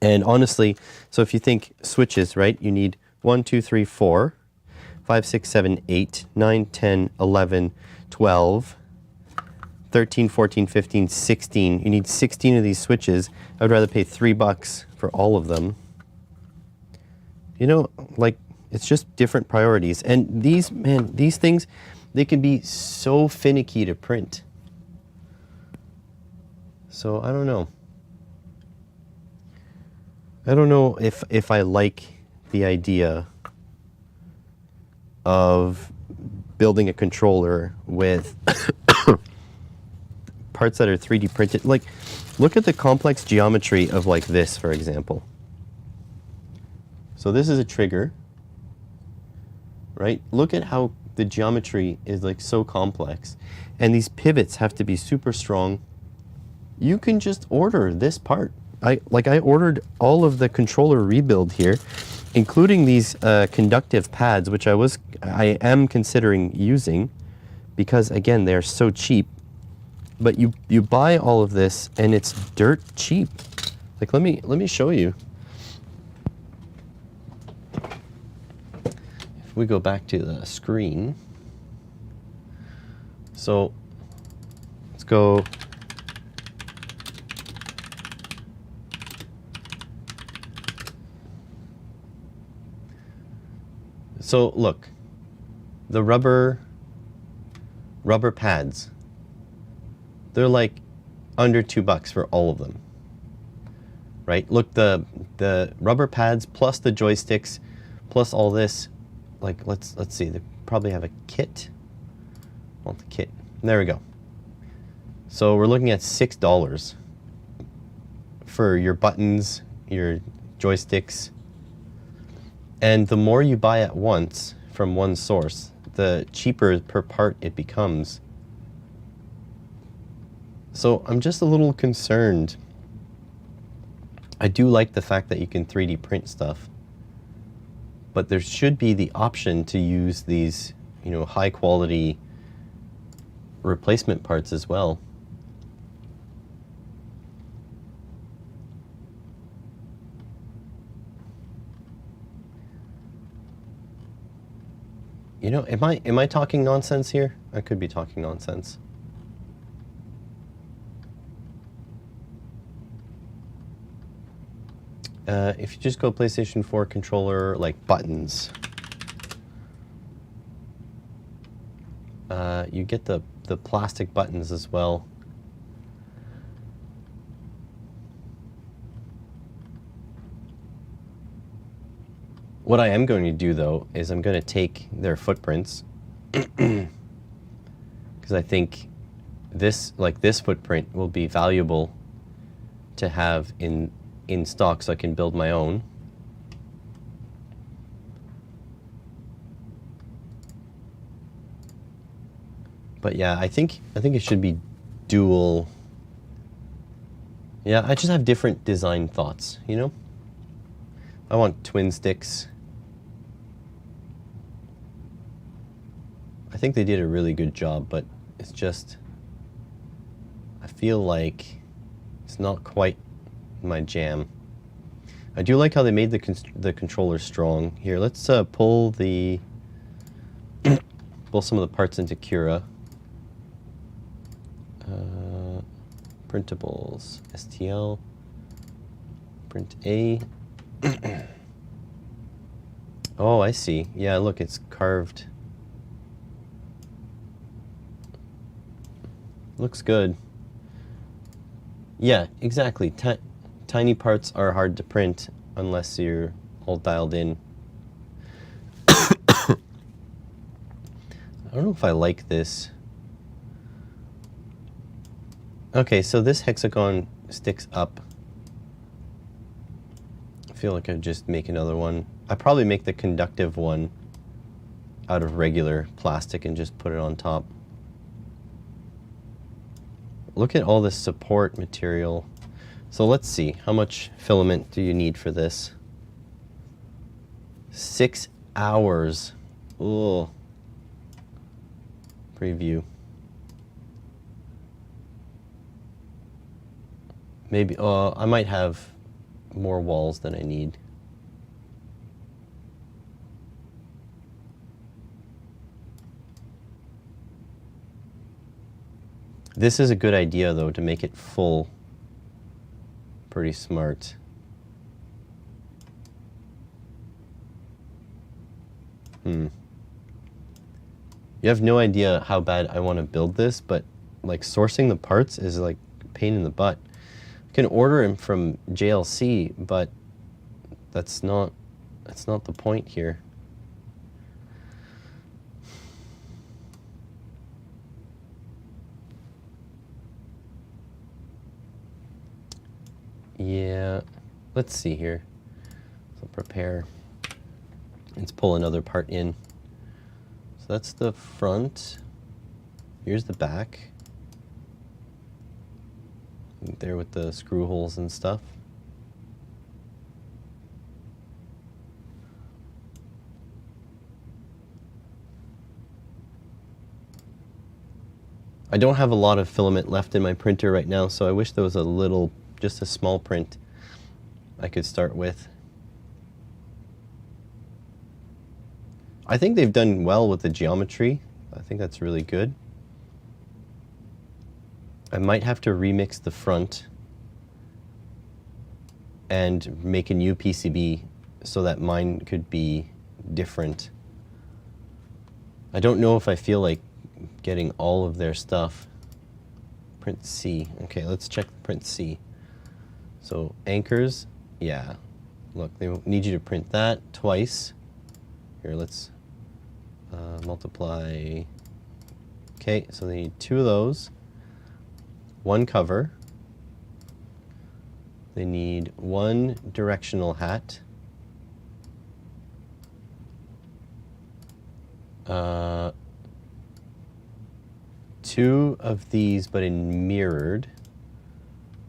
Speaker 1: And honestly, so if you think switches, right, you need 1, 2, 3, 4, 5, 6, 7, 8, 9, 10, 11, 12, 13, 14, 15, 16. You need 16 of these switches. I would rather pay $3 for all of them. You know, like, it's just different priorities. And these, man, these things, they can be so finicky to print. So I don't know. I don't know if I like the idea of building a controller with parts that are 3D printed. Like, look at the complex geometry of like this, for example. So this is a trigger, right? Look at how the geometry is like so complex, and these pivots have to be super strong. You can just order this part. I ordered all of the controller rebuild here, including these conductive pads, which I am considering using, because again, they're so cheap. But you buy all of this and it's dirt cheap. Like, let me show you. If we go back to the screen, so let's go. So look, the rubber pads, they're like under $2 for all of them, right? Look, the rubber pads plus the joysticks plus all this, like let's see, they probably have a kit. I want the kit. There we go. So we're looking at $6 for your buttons, your joysticks. And the more you buy at once from one source, the cheaper per part it becomes. So I'm just a little concerned. I do like the fact that you can 3D print stuff, but there should be the option to use these, you know, high quality replacement parts as well. You know, am I talking nonsense here? I could be talking nonsense. If you just go PlayStation 4 controller, like buttons, you get the plastic buttons as well. What I am going to do, though, is I'm going to take their footprints, because I think this footprint will be valuable to have in stock, so I can build my own. But yeah, I think it should be dual. Yeah, I just have different design thoughts, you know? I want twin sticks. I think they did a really good job, but it's just, I feel like it's not quite my jam. I do like how they made the controller strong. Here, let's pull some of the parts into Cura. Printables, STL, print A. Oh, I see. Yeah, look, it's carved. Looks good. Yeah, exactly. Tiny parts are hard to print unless you're all dialed in. I don't know if I like this. Okay, so this hexagon sticks up. I feel like I'd just make another one. I'd probably make the conductive one out of regular plastic and just put it on top. Look at all this support material. So let's see, how much filament do you need for this? 6 hours. Ugh. Preview. Maybe, I might have more walls than I need. This is a good idea, though, to make it full. Pretty smart. You have no idea how bad I want to build this, but like sourcing the parts is like a pain in the butt. I can order them from JLC, but that's not the point here. Yeah, let's see here. So prepare. Let's pull another part in. So that's the front. Here's the back. There with the screw holes and stuff. I don't have a lot of filament left in my printer right now, so I wish there was a little, just a small print I could start with. I think they've done well with the geometry. I think that's really good. I might have to remix the front and make a new PCB so that mine could be different. I don't know if I feel like getting all of their stuff. Print C. Okay, let's check print C. So anchors, yeah. Look, they need you to print that twice. Here, let's multiply. Okay, so they need 2 of those. 1 cover. They need 1 directional hat. 2 of these, but in mirrored.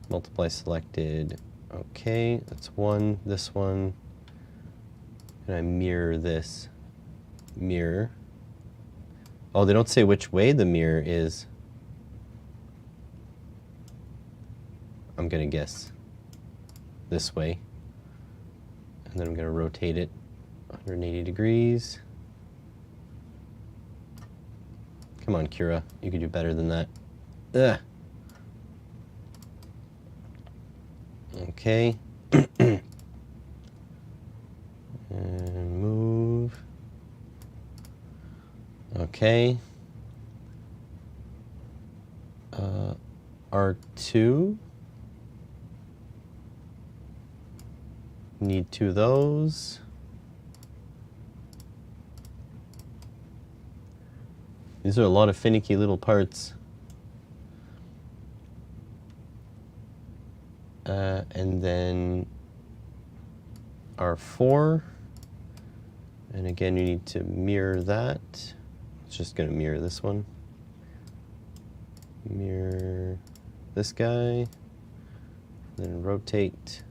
Speaker 1: Multiply selected. Okay, that's 1, this one. And I mirror this. Mirror. Oh, they don't say which way the mirror is. I'm gonna guess this way. And then I'm gonna rotate it 180 degrees. Come on, Cura, you could do better than that. Ugh. Okay. And move. Okay. R2. Need 2 of those. These are a lot of finicky little parts. And then R4. And again, you need to mirror that. It's just going to mirror this one. Mirror this guy. Then rotate.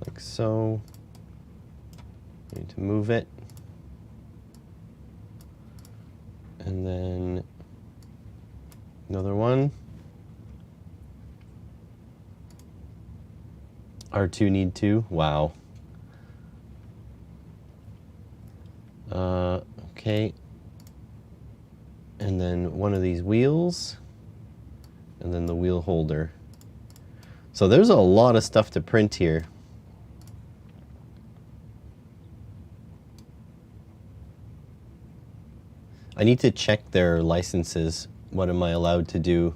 Speaker 1: Like so. I need to move it. And then another one. R2 need 2. Wow. Okay. And then one of these wheels. And then the wheel holder. So there's a lot of stuff to print here. I need to check their licenses. What am I allowed to do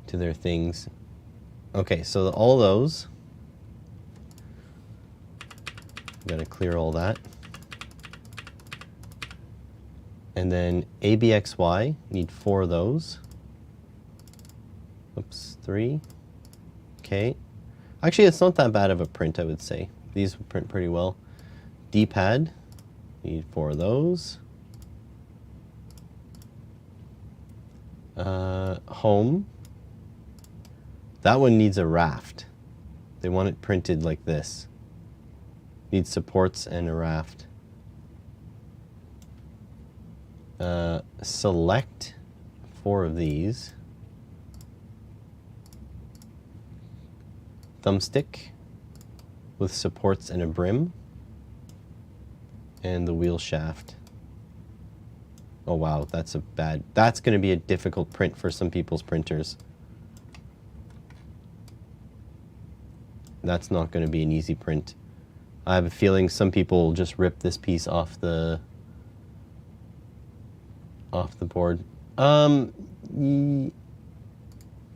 Speaker 1: to their things? Okay, so all those. I'm gonna clear all that. And then ABXY, need 4 of those. Oops, 3. Okay. Actually, it's not that bad of a print, I would say. These would print pretty well. D-pad, need 4 of those. Home. That one needs a raft. They want it printed like this. Needs supports and a raft. Select 4 of these. Thumbstick with supports and a brim. And the wheel shaft. Oh wow, that's going to be a difficult print for some people's printers. That's not going to be an easy print. I have a feeling some people will just rip this piece off the board.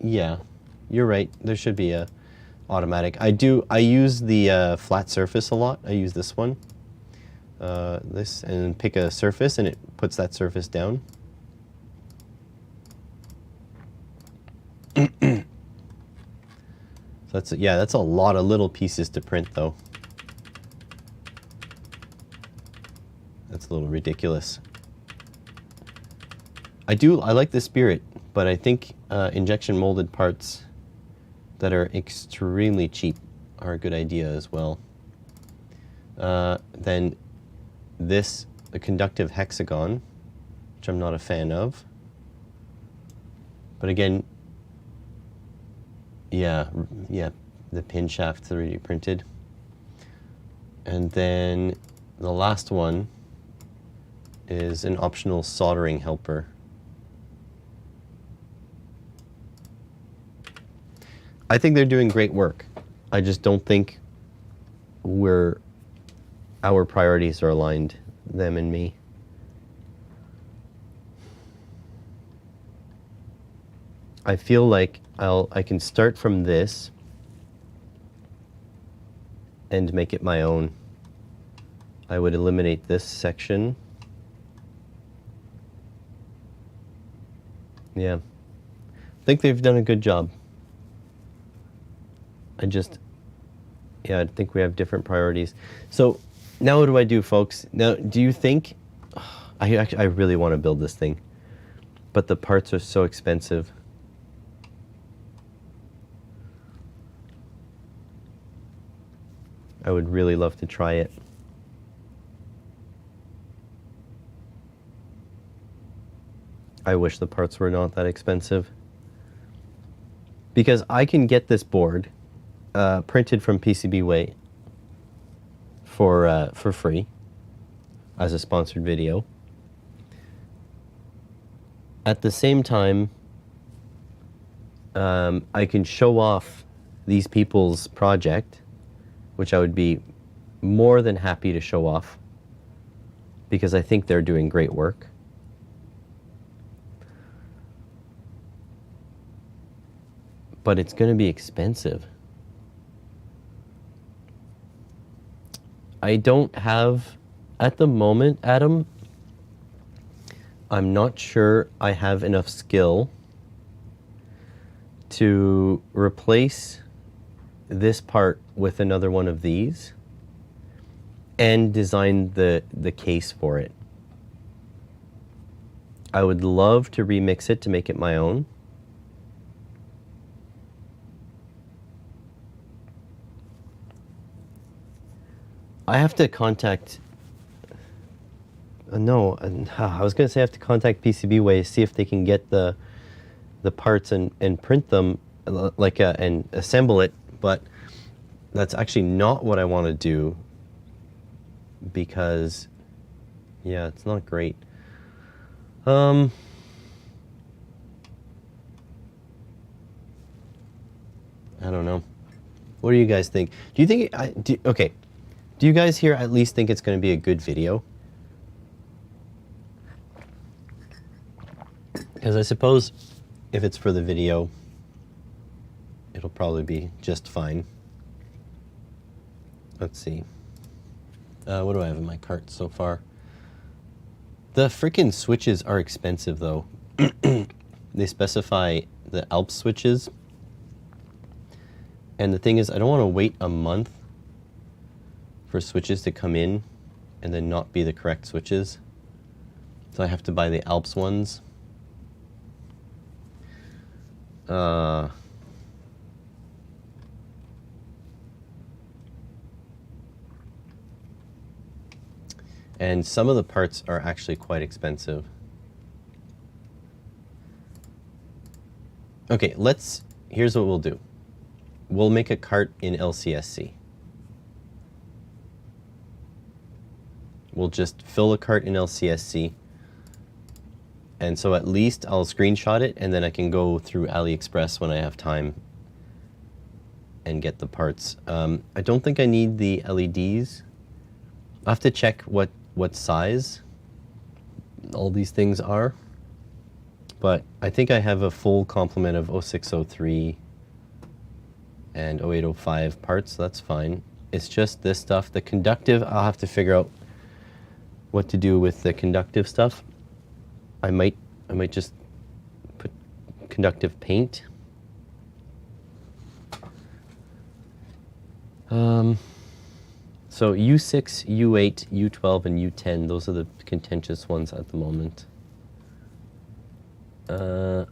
Speaker 1: Yeah, you're right. There should be a automatic. I use the flat surface a lot. I use this one. This, and pick a surface and it puts that surface down. So that's a lot of little pieces to print though. a little ridiculous. I like the spirit, but I think injection molded parts that are extremely cheap are a good idea as well. Then this, the conductive hexagon, which I'm not a fan of. But again, yeah, the pin shaft 3D printed. And then the last one is an optional soldering helper. I think they're doing great work. I just don't think our priorities are aligned, them and me. I feel like I can start from this and make it my own. I would eliminate this section. Yeah. I think they've done a good job. I think we have different priorities. So now what do I do, folks? Now, do you think, I really want to build this thing, but the parts are so expensive. I would really love to try it. I wish the parts were not that expensive. Because I can get this board printed from PCBWay for free as a sponsored video. At the same time, I can show off these people's project, which I would be more than happy to show off because I think they're doing great work. But it's going to be expensive. I don't have, at the moment, Adam, I'm not sure I have enough skill to replace this part with another one of these and design the case for it. I would love to remix it to make it my own. I have to contact, no, I was going to say I have to contact PCBWay, see if they can get the parts and print them and assemble it, but that's actually not what I want to do because, yeah, it's not great. I don't know. What do you guys think? Do you think, okay. Do you guys here at least think it's going to be a good video? Because I suppose if it's for the video, it'll probably be just fine. Let's see. What do I have in my cart so far? The frickin' switches are expensive though. They specify the Alps switches. And the thing is, I don't want to wait a month for switches to come in and then not be the correct switches. So I have to buy the Alps ones. And some of the parts are actually quite expensive. Okay, here's what we'll do. We'll make a cart in LCSC. We'll just fill a cart in LCSC. And so at least I'll screenshot it and then I can go through AliExpress when I have time and get the parts. I don't think I need the LEDs. I'll have to check what size all these things are. But I think I have a full complement of 0603 and 0805 parts, so that's fine. It's just this stuff. The conductive, I'll have to figure out what to do with the conductive stuff. I might just put conductive paint. So So U6, U8, U12, and U10, those are the contentious ones at the moment. Do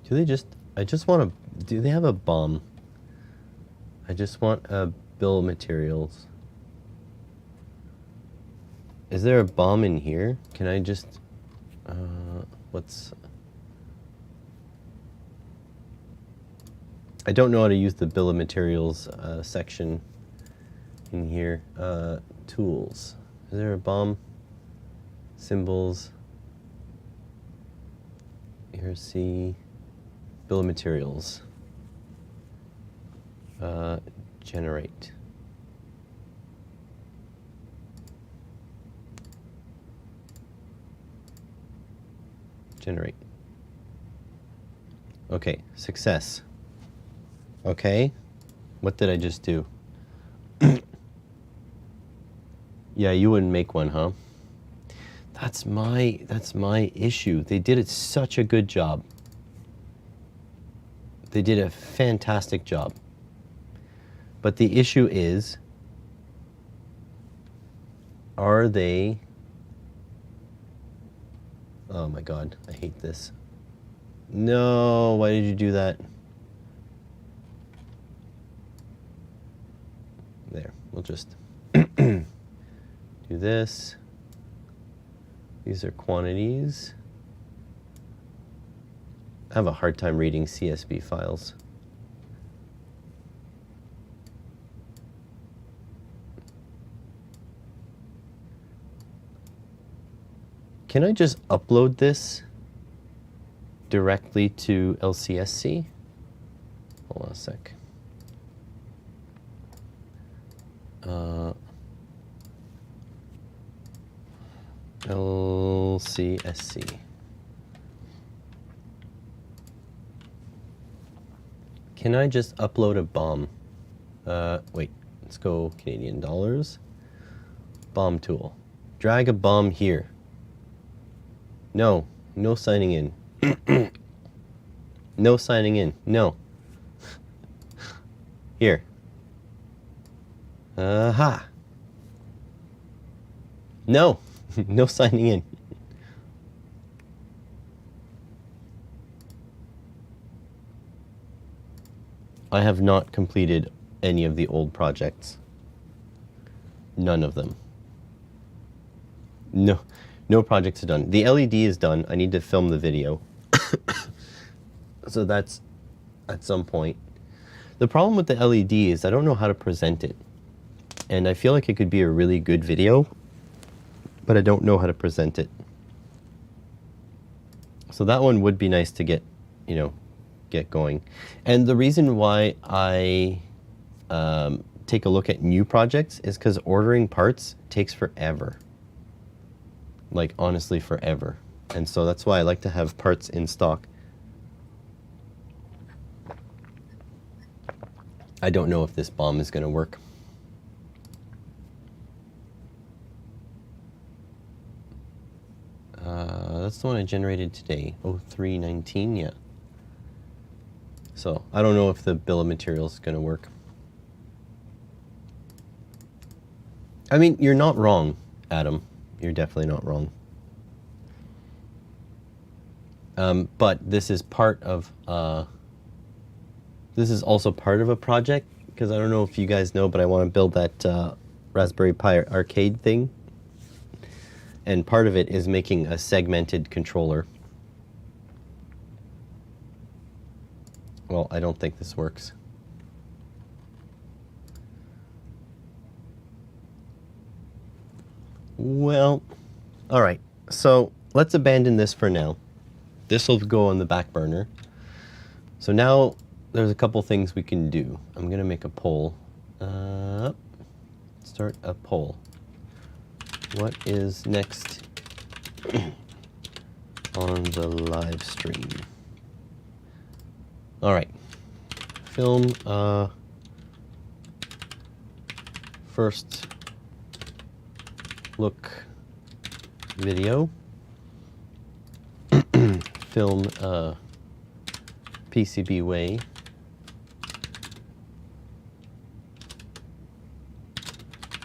Speaker 1: they just, I just want to, do they have a BOM? I just want a bill of materials. Is there a BOM in here? Can I just, I don't know how to use the bill of materials section in here. Tools. Is there a BOM? Symbols. Here's C. Bill of materials. Generate. Generate. Okay, success. Okay, what did I just do? Yeah, you wouldn't make one, huh? That's my issue. They did it such a good job. They did a fantastic job. But the issue is, are they... Oh my God, I hate this. No, why did you do that? There, we'll just do this. These are quantities. I have a hard time reading CSV files. Can I just upload this directly to LCSC? Hold on a sec. LCSC. Can I just upload a BOM? Wait, let's go Canadian dollars. BOM tool. Drag a BOM here. No, no signing in. No signing in, no. Here. Aha. No, no signing in. I have not completed any of the old projects. None of them. No projects are done. The LED is done. I need to film the video. So that's at some point. The problem with the LED is I don't know how to present it. And I feel like it could be a really good video, but I don't know how to present it. So that one would be nice to get, get going. And the reason why I take a look at new projects is because ordering parts takes forever. Like, honestly, forever. And so that's why I like to have parts in stock. I don't know if this BOM is going to work. That's the one I generated today. 0319, yeah. So I don't know if the bill of materials is going to work. I mean, you're not wrong, Adam. You're definitely not wrong. But this is part of, this is also part of a project, because I don't know if you guys know, but I want to build that Raspberry Pi arcade thing. And part of it is making a segmented controller. Well, I don't think this works. Well, all right. So let's abandon this for now. This will go on the back burner. So now there's a couple things we can do. I'm going to make a poll. Start a poll. What is next on the live stream? All right. Film first look video, film PCBWay,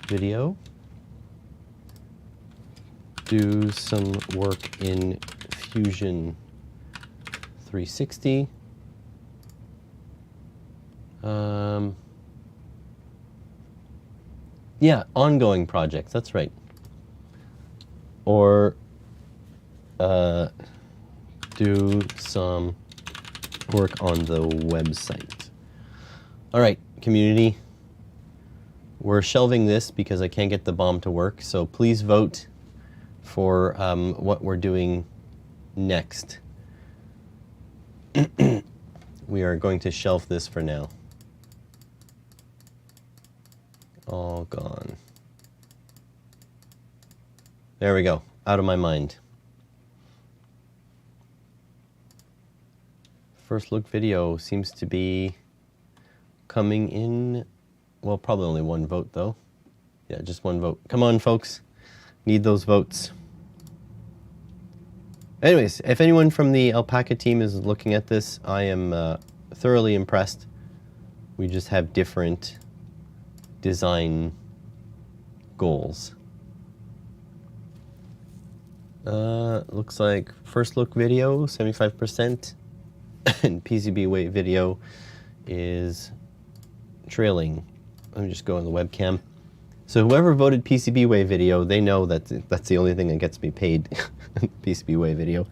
Speaker 1: video, do some work in Fusion 360. Yeah, ongoing projects, that's right. Or do some work on the website. All right, community. We're shelving this because I can't get the bomb to work, so please vote for what we're doing next. We are going to shelf this for now. All gone. There we go. Out of my mind. First look video seems to be coming in. Well, probably only one vote though. Yeah, just one vote. Come on, folks. Need those votes. Anyways, if anyone from the Alpaca team is looking at this, I am thoroughly impressed. We just have different design goals. Looks like first look video, 75%, and PCBWay video is trailing. Let me just go on the webcam. So whoever voted PCBWay video, they know that that's the only thing that gets me paid, PCBWay video.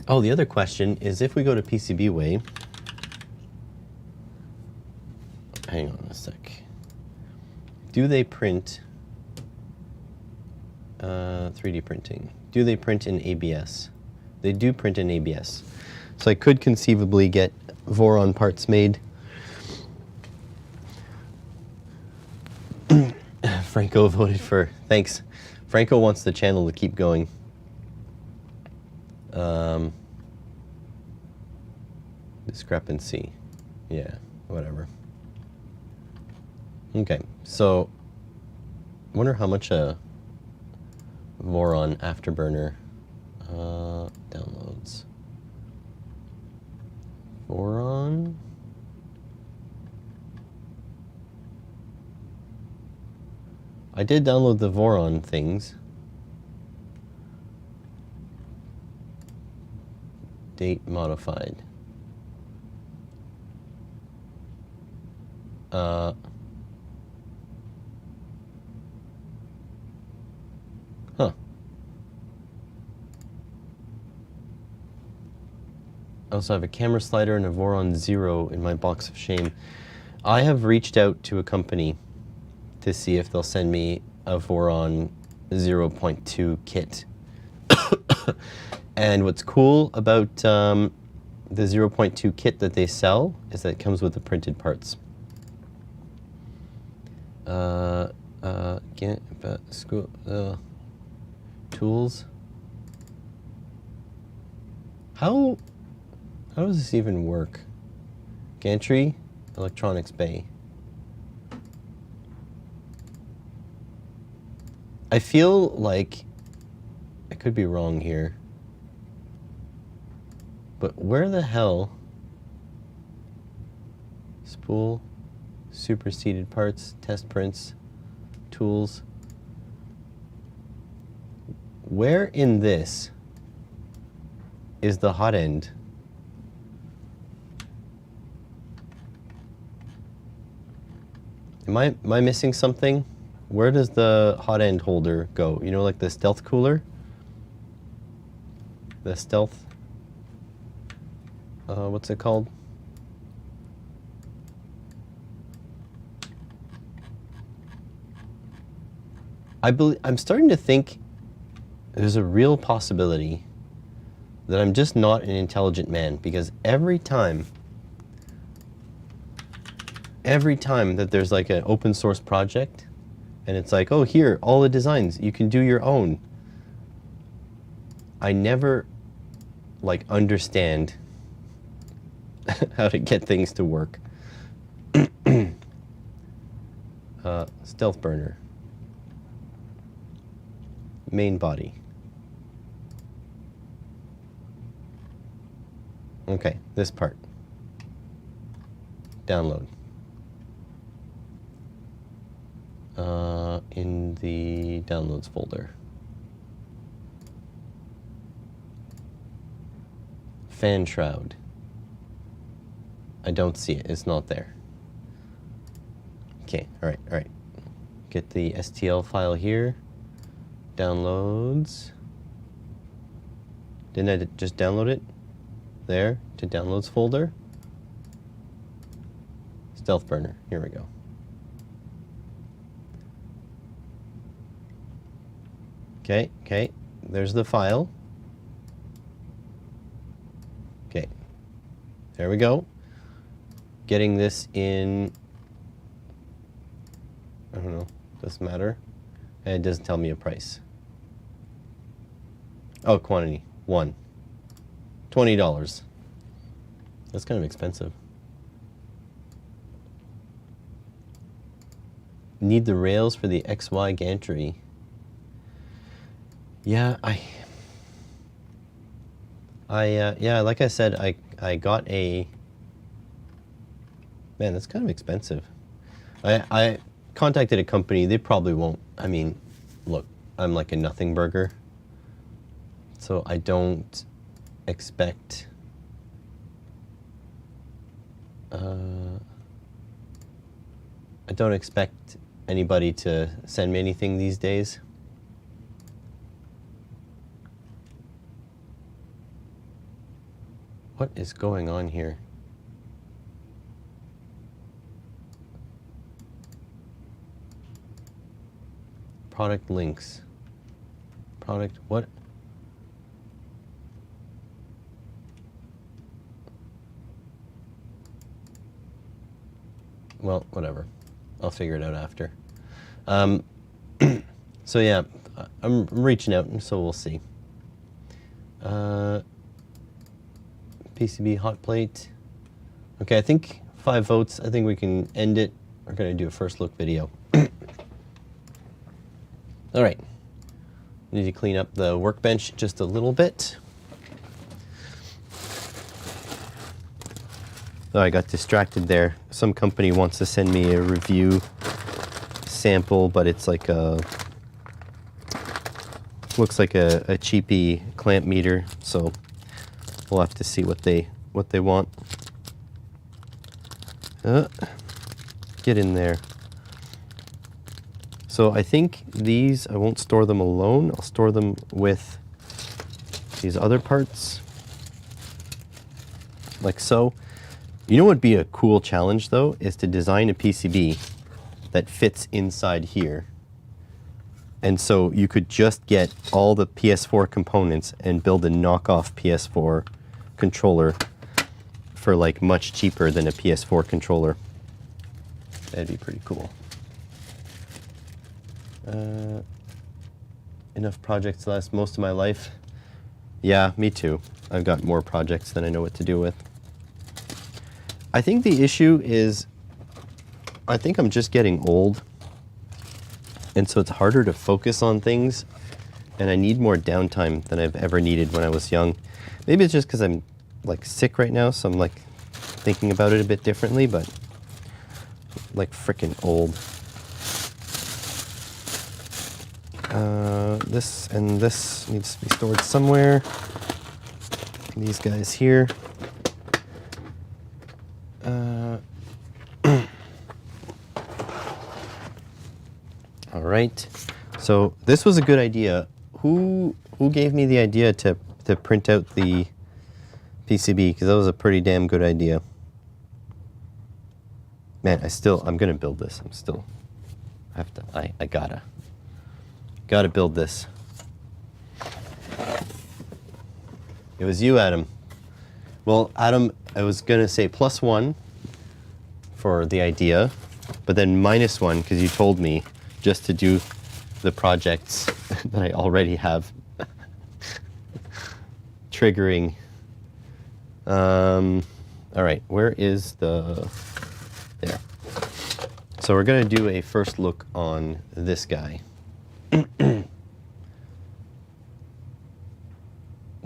Speaker 1: Oh, the other question is if we go to PCBWay, hang on a sec. Do they print 3D printing? Do they print in ABS? They do print in ABS. So I could conceivably get Voron parts made. Franco voted for, thanks. Franco wants the channel to keep going. Discrepancy. Yeah, whatever. Okay, so I wonder how much a Voron Afterburner downloads. Voron. I did download the Voron things. Date modified. Huh. I also have a camera slider and a Voron Zero in my box of shame. I have reached out to a company to see if they'll send me a Voron 0.2 kit. And what's cool about the 0.2 kit that they sell is that it comes with the printed parts. Tools. How does this even work? Gantry, electronics bay. I feel like I could be wrong here, but where the hell? Spool, superseded parts, test prints, tools. Where in this is the hot end? Am I missing something? Where does the hot end holder go? You know, like the stealth cooler? The stealth, what's it called? I'm starting to think there's a real possibility that I'm just not an intelligent man, because every time that there's like an open source project and it's like, oh, here, all the designs, you can do your own, I never like understand how to get things to work. Stealth burner. main body. Okay, this part. Download. In the downloads folder. Fan shroud. I don't see it. It's not there. Okay, all right. Get the STL file here. Downloads. Didn't I just download it? There, to downloads folder. Stealth burner. Here we go. Okay. There's the file. Okay. There we go. Getting this in, I don't know, doesn't matter. And it doesn't tell me a price. Oh, quantity, 1. $20. That's kind of expensive. Need the rails for the XY gantry. Yeah, yeah, like I said, I got a, man, that's kind of expensive. I contacted a company, they probably won't, I mean, look, I'm like a nothing burger, so I don't expect, anybody to send me anything these days. What is going on here? Product links. Product, what? Well, whatever. I'll figure it out after. So yeah, I'm reaching out, so we'll see. PCB hot plate. Okay, I think 5 votes. I think we can end it. We're gonna do a first look video. All right, need to clean up the workbench just a little bit. Oh, I got distracted there. Some company wants to send me a review sample, but it's like a, looks like a cheapy clamp meter, so we'll have to see what they want. Get in there. So I think these, I won't store them alone. I'll store them with these other parts, like so. You know what would be a cool challenge though, is to design a PCB that fits inside here. And so you could just get all the PS4 components and build a knockoff PS4 controller for like much cheaper than a PS4 controller. That'd be pretty cool. Enough projects to last most of my life. Yeah, me too. I've got more projects than I know what to do with. I think the issue is, I think I'm just getting old. And so it's harder to focus on things. And I need more downtime than I've ever needed when I was young. Maybe it's just because I'm like sick right now, so I'm like thinking about it a bit differently, but like freaking old. This and this needs to be stored somewhere. These guys here. All right. So this was a good idea. Who gave me the idea to print out the PCB? Because that was a pretty damn good idea. Man, I'm gonna build this. I gotta build this. It was you, Adam. Well, Adam, I was gonna say +1 for the idea, but then -1 because you told me just to do the projects that I already have triggering. All right, where is the, there. So we're gonna do a first look on this guy.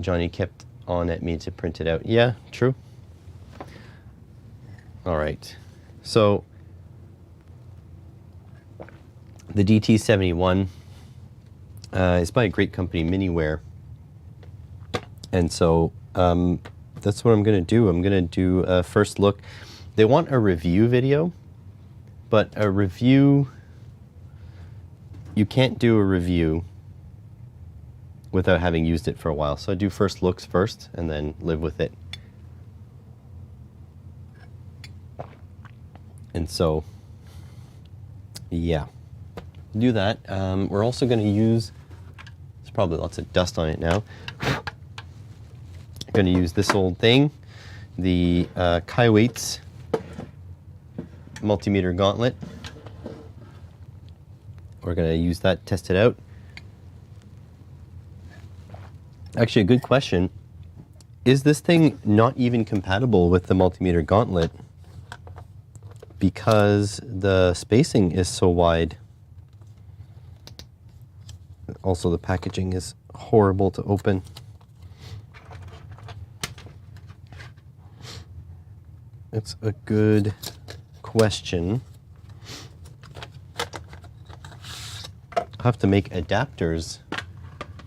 Speaker 1: Johnny kept on at me to print it out. Yeah, true. All right. So the DT71 is by a great company, Miniware. And so that's what I'm going to do. I'm going to do a first look. They want a review video, but a review, you can't do a review without having used it for a while. So I do first looks first and then live with it. And so, yeah, do that. We're also going to use, there's probably lots of dust on it now. Going to use this old thing, the Kaiwaits multimeter gauntlet. We're going to use that, test it out. Actually, a good question. Is this thing not even compatible with the multimeter gauntlet because the spacing is so wide? Also, the packaging is horrible to open. It's a good question. I'll have to make adapters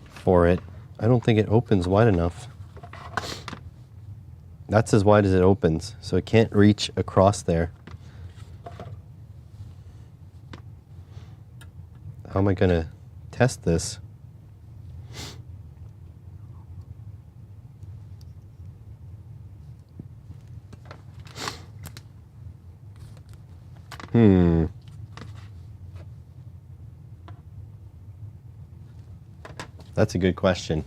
Speaker 1: for it. I don't think it opens wide enough. That's as wide as it opens, so it can't reach across there. How am I going to test this? That's a good question.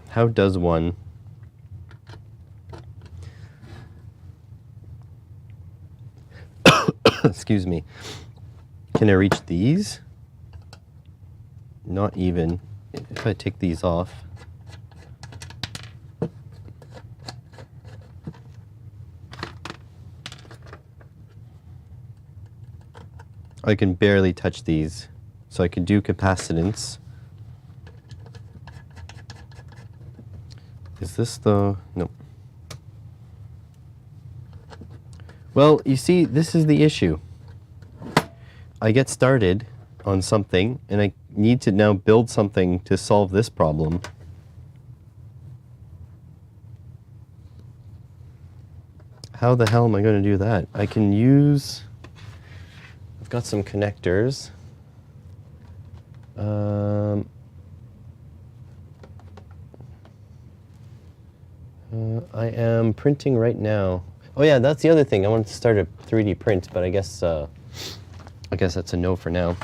Speaker 1: How does one excuse me, can I reach these? Not even. If I take these off, I can barely touch these. So I can do capacitance. Is this the, no. Well, you see, this is the issue. I get started on something and I need to now build something to solve this problem. How the hell am I going to do that? I can use, I've got some connectors. I am printing right now. Oh yeah, that's the other thing. I wanted to start a 3D print, but I guess that's a no for now.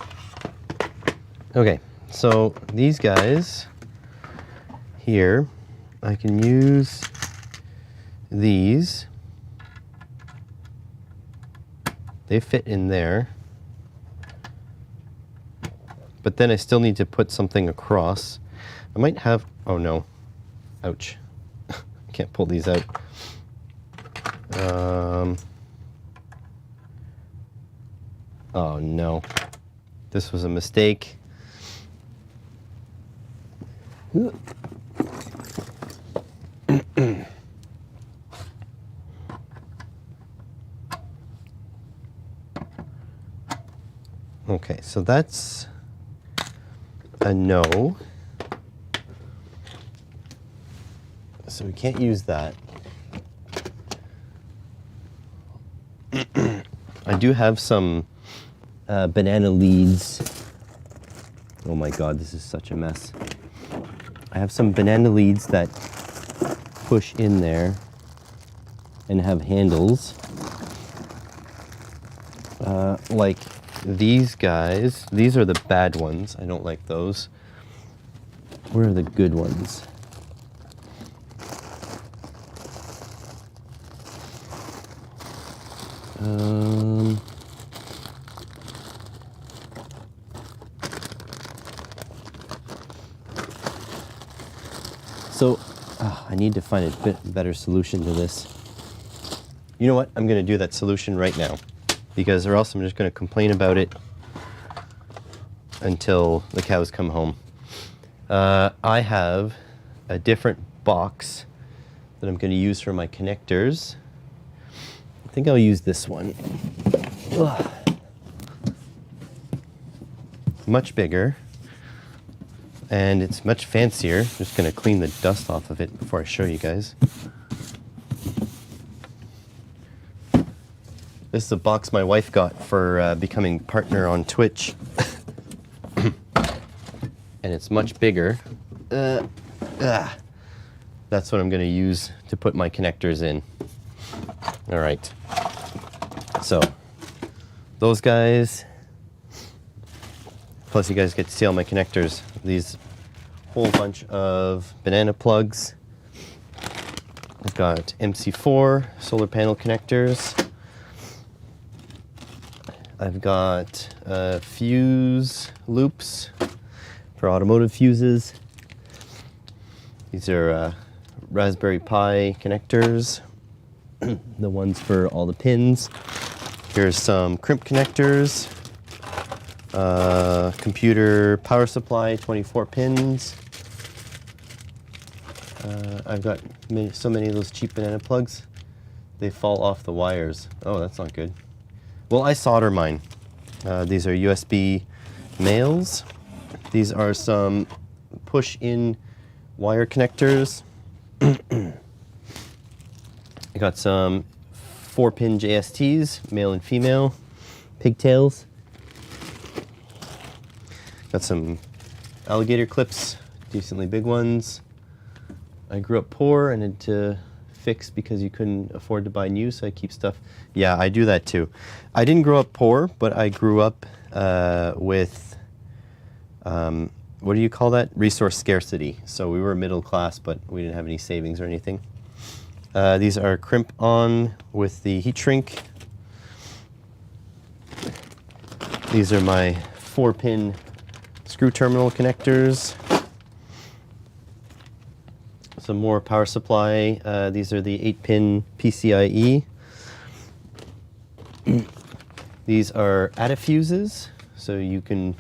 Speaker 1: Okay, so these guys here, I can use these. They fit in there. But then I still need to put something across. I might have, oh no, ouch. Can't pull these out. Oh no, this was a mistake. Okay, so that's a no. So we can't use that. I do have some banana leads. Oh my god, this is such a mess. I have some banana leads that push in there and have handles. Like these guys. These are the bad ones. I don't like those. Where are the good ones? So, I need to find a bit better solution to this. You know what? I'm going to do that solution right now, because or else I'm just going to complain about it until the cows come home. I have a different box that I'm going to use for my connectors. I think I'll use this one. Ugh. Much bigger, and it's much fancier. I'm just going to clean the dust off of it before I show you guys. This is a box my wife got for becoming partner on Twitch. And it's much bigger. That's what I'm going to use to put my connectors in. All right. So, those guys. Plus, you guys get to see all my connectors. These whole bunch of banana plugs. I've got MC4 solar panel connectors. I've got fuse loops for automotive fuses. These are Raspberry Pi connectors, the ones for all the pins. Here's some crimp connectors, computer power supply, 24 pins. I've got so many of those cheap banana plugs, they fall off the wires. Oh, that's not good. Well, I solder mine. These are USB males. These are some push-in wire connectors. I got some 4-pin JSTs, male and female, pigtails. Got some alligator clips, decently big ones. I grew up poor and had to fix because you couldn't afford to buy new, so I keep stuff. Yeah, I do that too. I didn't grow up poor, but I grew up with, what do you call that? Resource scarcity. So we were middle class, but we didn't have any savings or anything. These are crimp on with the heat shrink. These are my 4-pin screw terminal connectors. Some more power supply. These are the 8-pin PCIe. These are addifuses, so you can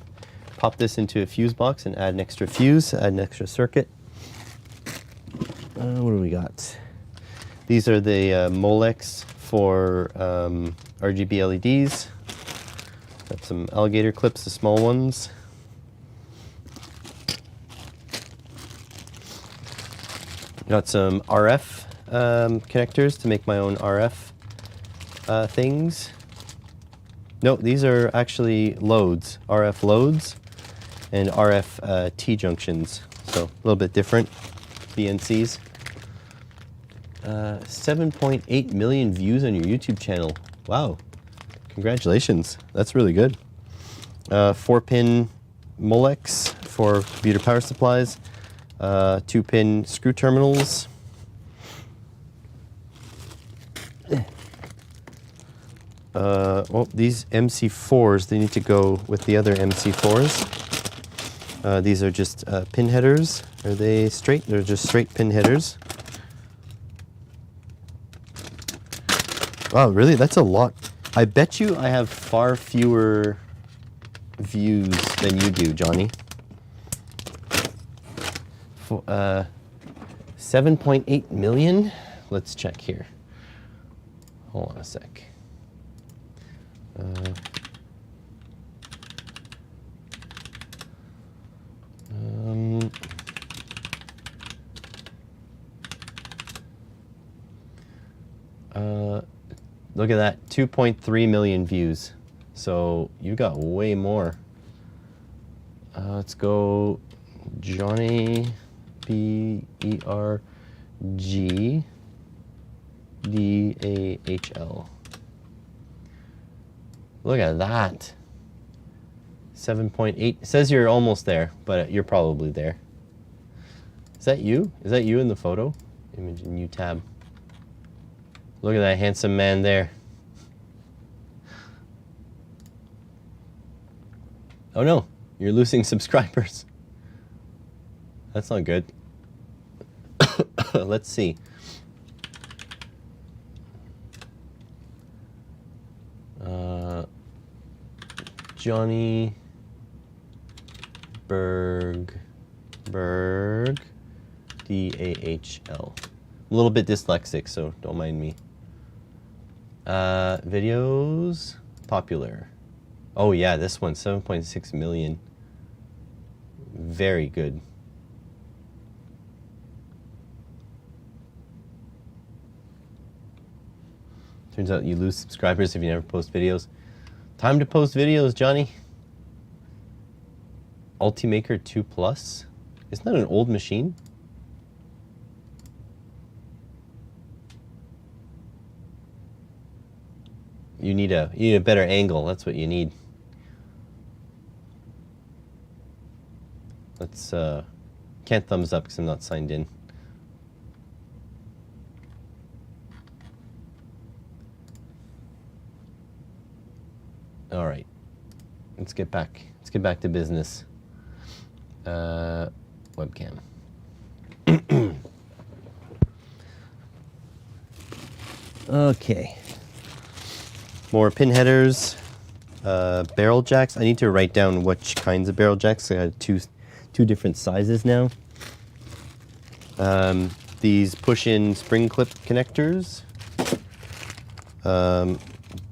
Speaker 1: pop this into a fuse box and add an extra fuse, add an extra circuit. What do we got? These are the Molex for RGB LEDs. Got some alligator clips, the small ones. Got some RF connectors to make my own RF things. No, these are actually loads, RF loads and RF T-junctions. So a little bit different, BNCs. 7.8 million views on your YouTube channel. Wow, congratulations, that's really good. 4-pin Molex for computer power supplies. 2-pin screw terminals. Well, these MC4s, they need to go with the other MC4s. These are just pin headers. Are they straight? They're just straight pin headers. Wow, really? That's a lot. I bet you I have far fewer views than you do, Johnny. 7.8 million? Let's check here. Hold on a sec. Look at that, 2.3 million views. So you got way more. Let's go Johnny BERGDAHL. Look at that. 7.8. It says you're almost there, but you're probably there. Is that you? Is that you in the photo? Image in new tab. Look at that handsome man there. Oh no, you're losing subscribers. That's not good. Let's see. Johnny Berg, D-A-H-L. I'm a little bit dyslexic, so don't mind me. Videos, popular. Oh yeah, this one, 7.6 million. Very good. Turns out you lose subscribers if you never post videos. Time to post videos, Johnny. Ultimaker 2 Plus? Isn't that an old machine? You need a better angle. That's what you need. Let's can't thumbs up because I'm not signed in. All right, let's get back to business. Webcam. Okay. More pin headers, barrel jacks. I need to write down which kinds of barrel jacks. I got two different sizes now. These push-in spring clip connectors.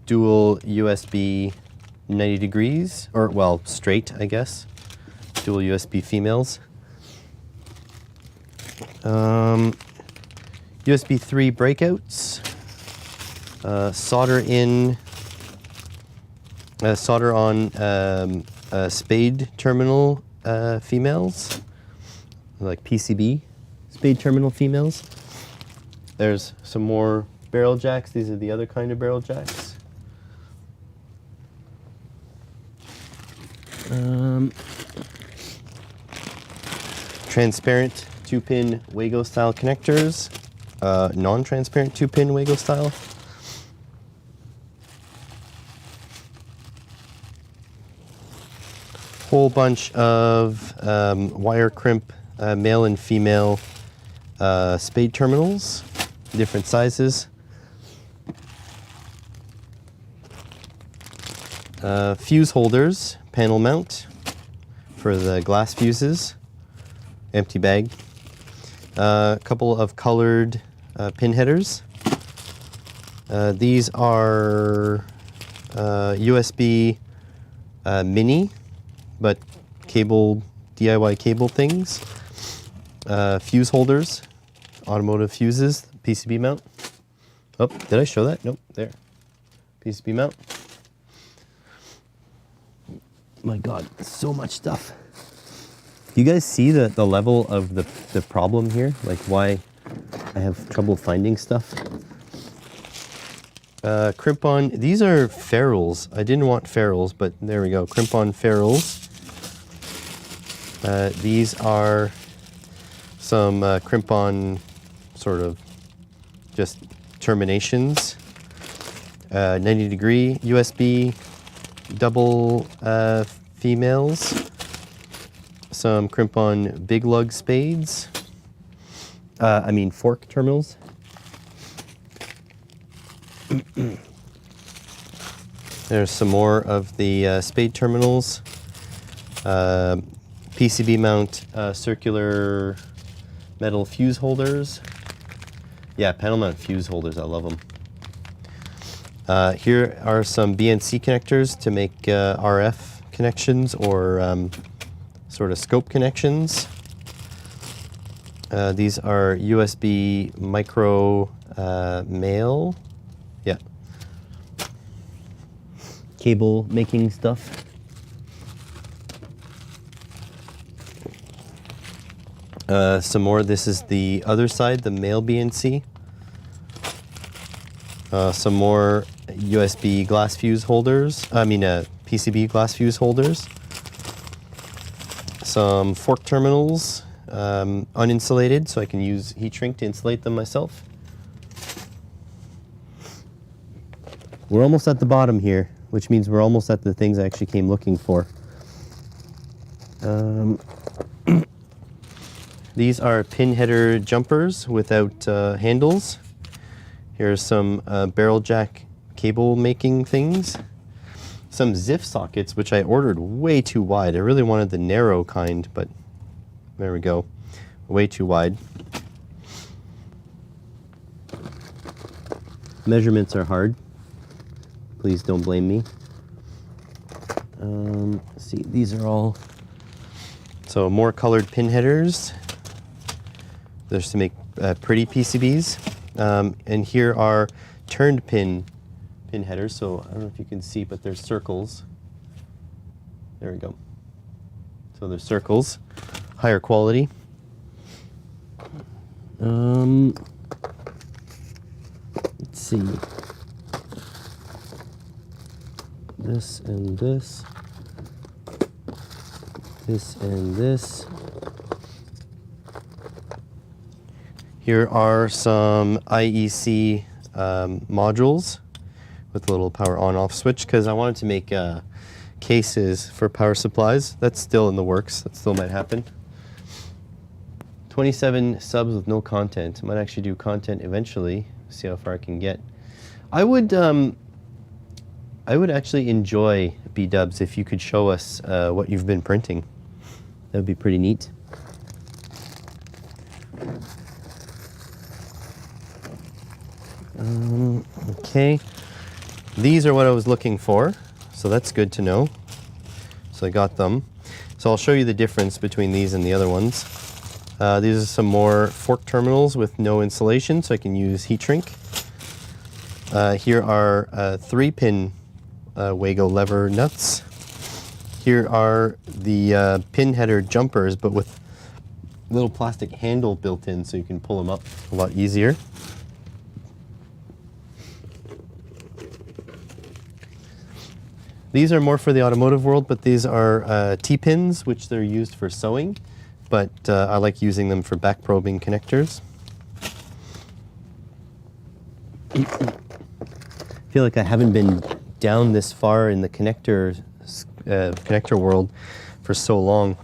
Speaker 1: Dual USB 90 degrees, or well, straight, I guess. Dual USB females. USB 3 breakouts. Solder on spade terminal females, like PCB spade terminal females. There's some more barrel jacks. These are the other kind of barrel jacks. Transparent 2-pin Wago style connectors, non-transparent 2-pin Wago style. Whole bunch of wire crimp male and female spade terminals, different sizes. Fuse holders, panel mount for the glass fuses, empty bag. A couple of colored pin headers. These are USB mini, but cable, DIY cable things. Fuse holders, automotive fuses, PCB mount. Oh, did I show that? Nope, there. PCB mount. My God, so much stuff. You guys see the level of the problem here? Like why I have trouble finding stuff? Crimp-on, these are ferrules. I didn't want ferrules, but there we go. Crimp-on ferrules. These are some crimp-on sort of just terminations. 90 degree USB double females. Some crimp-on big lug spades. Fork terminals. There's some more of the spade terminals. PCB mount circular metal fuse holders. Yeah, panel mount fuse holders, I love them. Here are some BNC connectors to make RF connections or sort of scope connections. These are USB micro male. Yeah. Cable making stuff. Some more. This is the other side, the male BNC. Some more USB glass fuse holders. PCB glass fuse holders. Some fork terminals, uninsulated, so I can use heat shrink to insulate them myself. We're almost at the bottom here, which means we're almost at the things I actually came looking for. These are pin header jumpers without handles. Here's some barrel jack cable making things. some ZIF sockets, which I ordered way too wide. I really wanted the narrow kind, but there we go, way too wide. Measurements are hard. Please don't blame me. Let's see, these are all, so more colored pin headers. There's to make pretty PCBs. And here are turned pin headers. So I don't know if you can see, but there's circles. There we go. So there's circles, higher quality. Let's see. This and this. This and this. Here are some IEC modules with a little power on-off switch, because I wanted to make cases for power supplies. That's still in the works. That still might happen. 27 subs with no content. I might actually do content eventually. See how far I can get. I would actually enjoy, B-dubs, if you could show us what you've been printing. That would be pretty neat. Okay, these are what I was looking for, so that's good to know. So I got them. So I'll show you the difference between these and the other ones. These are some more fork terminals with no insulation, so I can use heat shrink. Here are 3-pin Wago lever nuts. Here are the pin header jumpers, but with a little plastic handle built in, so you can pull them up a lot easier. These are more for the automotive world, but these are T-pins, which they're used for sewing, but I like using them for back probing connectors. I feel like I haven't been down this far in the connector world for so long.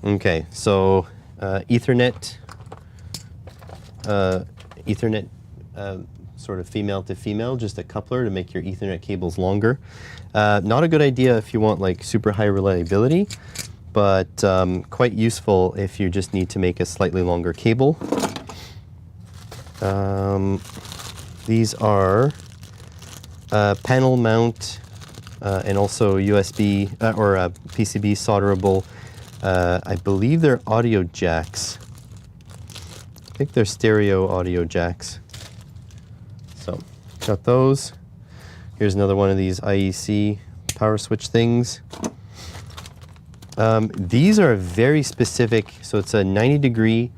Speaker 1: Okay, so Ethernet sort of female to female, just a coupler to make your Ethernet cables longer. Not a good idea if you want like super high reliability, but quite useful if you just need to make a slightly longer cable. These are panel mount and also USB or PCB solderable. I believe they're audio jacks. I think they're stereo audio jacks. So, got those. Here's another one of these IEC power switch things. These are very specific, so it's a 90-degree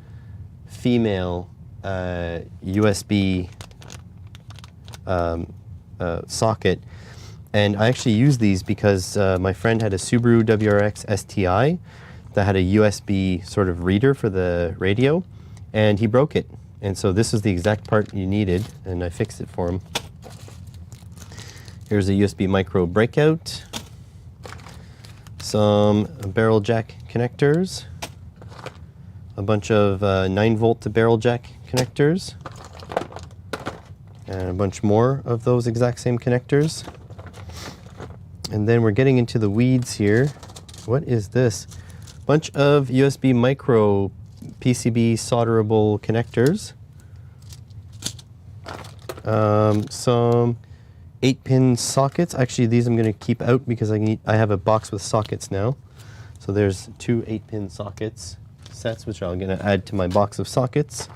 Speaker 1: female USB socket. And I actually use these because my friend had a Subaru WRX STI that had a USB sort of reader for the radio, and he broke it. And so this is the exact part you needed, and I fixed it for him. Here's a USB micro breakout, some barrel jack connectors, a bunch of 9-volt to barrel jack connectors, and a bunch more of those exact same connectors. And then we're getting into the weeds here. What is this? Bunch of USB micro PCB solderable connectors. Some 8-pin sockets. Actually, these I'm going to keep out because I have a box with sockets now. So there's 2 8-pin sockets sets, which I'm going to add to my box of sockets.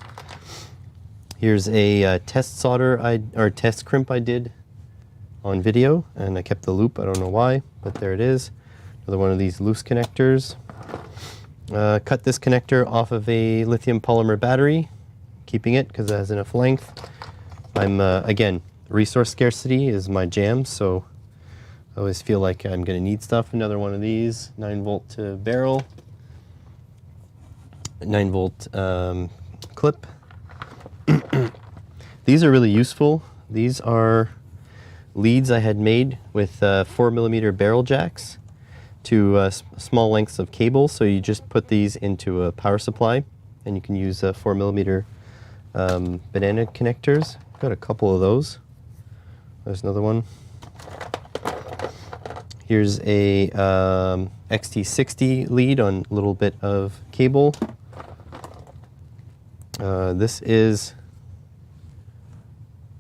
Speaker 1: Here's a test solder or test crimp I did on video, and I kept the loop. I don't know why, but there it is. Another one of these loose connectors. Cut this connector off of a lithium polymer battery, keeping it because it has enough length. I'm again, resource scarcity is my jam, so I always feel like I'm going to need stuff. Another one of these 9-volt to barrel, 9-volt clip. These are really useful. These are leads I had made with 4mm barrel jacks to small lengths of cable. So you just put these into a power supply, and you can use 4mm banana connectors. Got a couple of those. There's another one. Here's a XT60 lead on a little bit of cable. This is,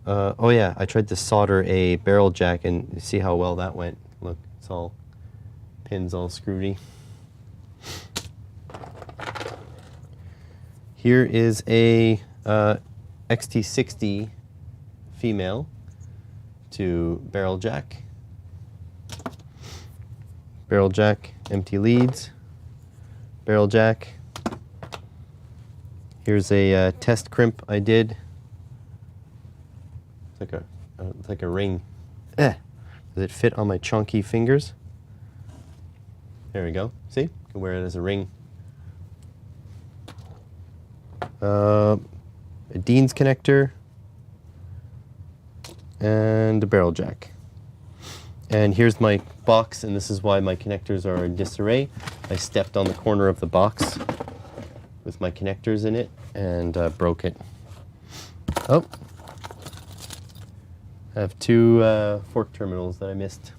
Speaker 1: oh yeah, I tried to solder a barrel jack and see how well that went. Look, it's all, pins all screwy. Here is a XT60 female to barrel jack. Barrel jack, empty leads, barrel jack. Here's a test crimp I did. It's like a ring. Does it fit on my chunky fingers? There we go. See? You can wear it as a ring. A Dean's connector and a barrel jack. And here's my box, and this is why my connectors are in disarray. I stepped on the corner of the box with my connectors in it and broke it. Oh, I have two fork terminals that I missed.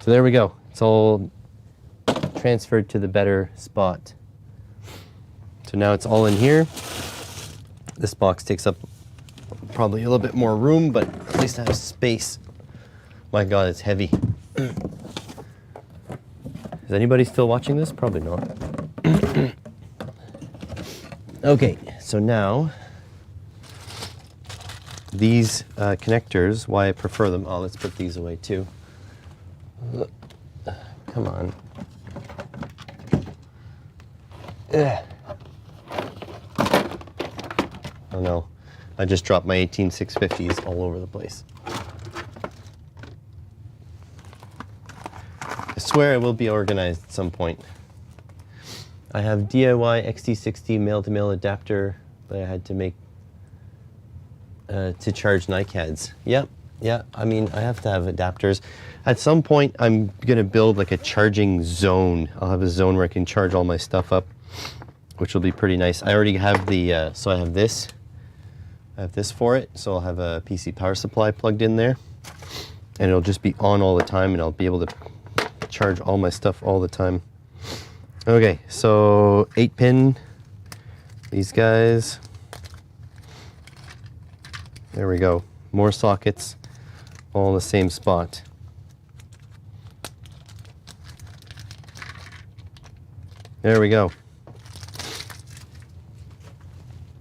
Speaker 1: So there we go. It's all transferred to the better spot. So now it's all in here. This box takes up probably a little bit more room, but at least I have space. My God, it's heavy. Is anybody still watching this? Probably not. Okay, so now these connectors, why I prefer them. Oh, let's put these away too. Come on. Ugh. Oh no, I just dropped my 18650s all over the place. I swear I will be organized at some point. I have DIY XT60 male-to-male adapter that I had to make to charge NiCads. Yep, yeah, I mean, I have to have adapters. At some point, I'm gonna build like a charging zone. I'll have a zone where I can charge all my stuff up, which will be pretty nice. I already have the, so I have this. I have this for it, so I'll have a PC power supply plugged in there, and it'll just be on all the time, and I'll be able to charge all my stuff all the time. Okay, so 8-pin, these guys. There we go. More sockets, all in the same spot. There we go.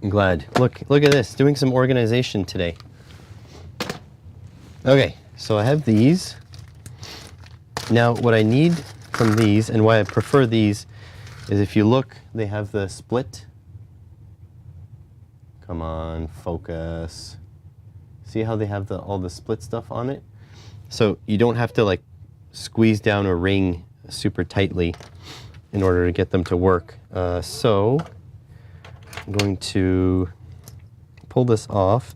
Speaker 1: I'm glad. Look at this, doing some organization today. Okay, so I have these. Now what I need from these, and why I prefer these, is if you look, they have the split. Come on, focus. See how they have all the split stuff on it? So you don't have to like squeeze down a ring super tightly in order to get them to work. So I'm going to pull this off,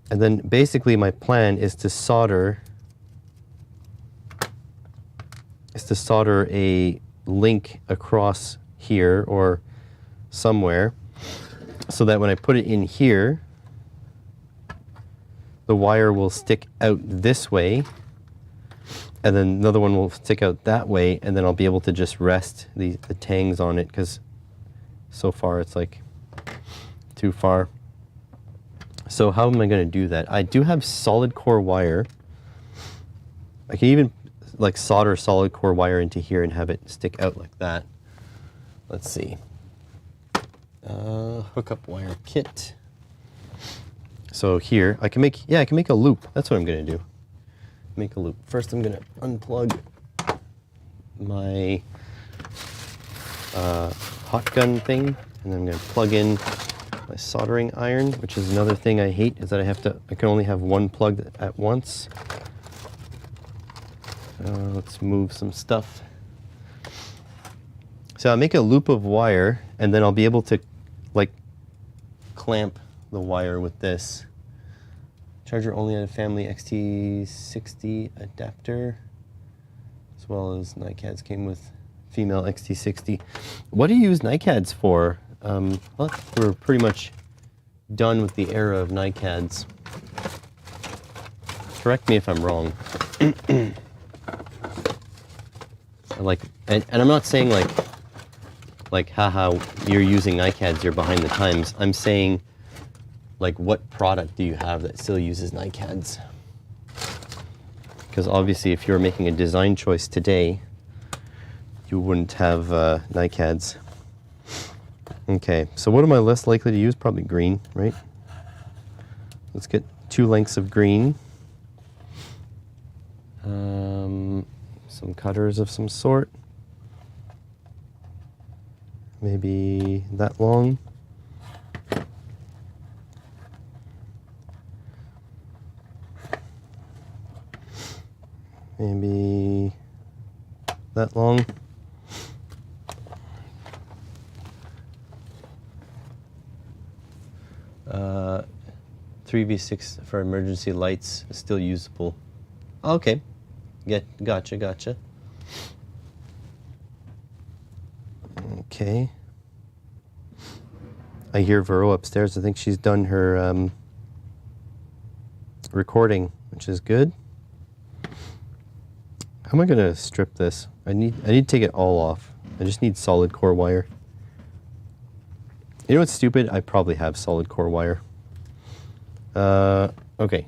Speaker 1: and then basically my plan is to solder a link across here or somewhere, so that when I put it in here, the wire will stick out this way, and then another one will stick out that way, and then I'll be able to just rest the tangs on it, because so far it's like too far. So how am I going to do that? I do have solid core wire. I can even like solder solid core wire into here and have it stick out like that. Let's see. Hookup wire kit. So here I can make a loop. That's what I'm going to do. Make a loop. First I'm going to unplug my hot gun thing, and then I'm going to plug in my soldering iron, which is another thing I hate, is that I can only have one plug at once. Let's move some stuff. So I'll make a loop of wire, and then I'll be able to like clamp the wire with this. Charger only on a family XT60 adapter, as well as NiCads came with female XT60. What do you use NiCads for? Well, we're pretty much done with the era of NiCads. Correct me if I'm wrong. Like, and I'm not saying like, haha, you're using NiCads, you're behind the times. I'm saying, like, what product do you have that still uses NiCads? Because obviously, if you're making a design choice today, you wouldn't have NiCads. Okay, so what am I less likely to use? Probably green, right? Let's get 2 lengths of green. Some cutters of some sort. Maybe that long. Maybe that long. Uh, 3v6 for emergency lights is still usable. Okay, gotcha. Okay. I hear Vero upstairs. I think she's done her recording, which is good. How am I gonna strip this? I need to take it all off. I just need solid core wire. You know what's stupid? I probably have solid core wire. Okay.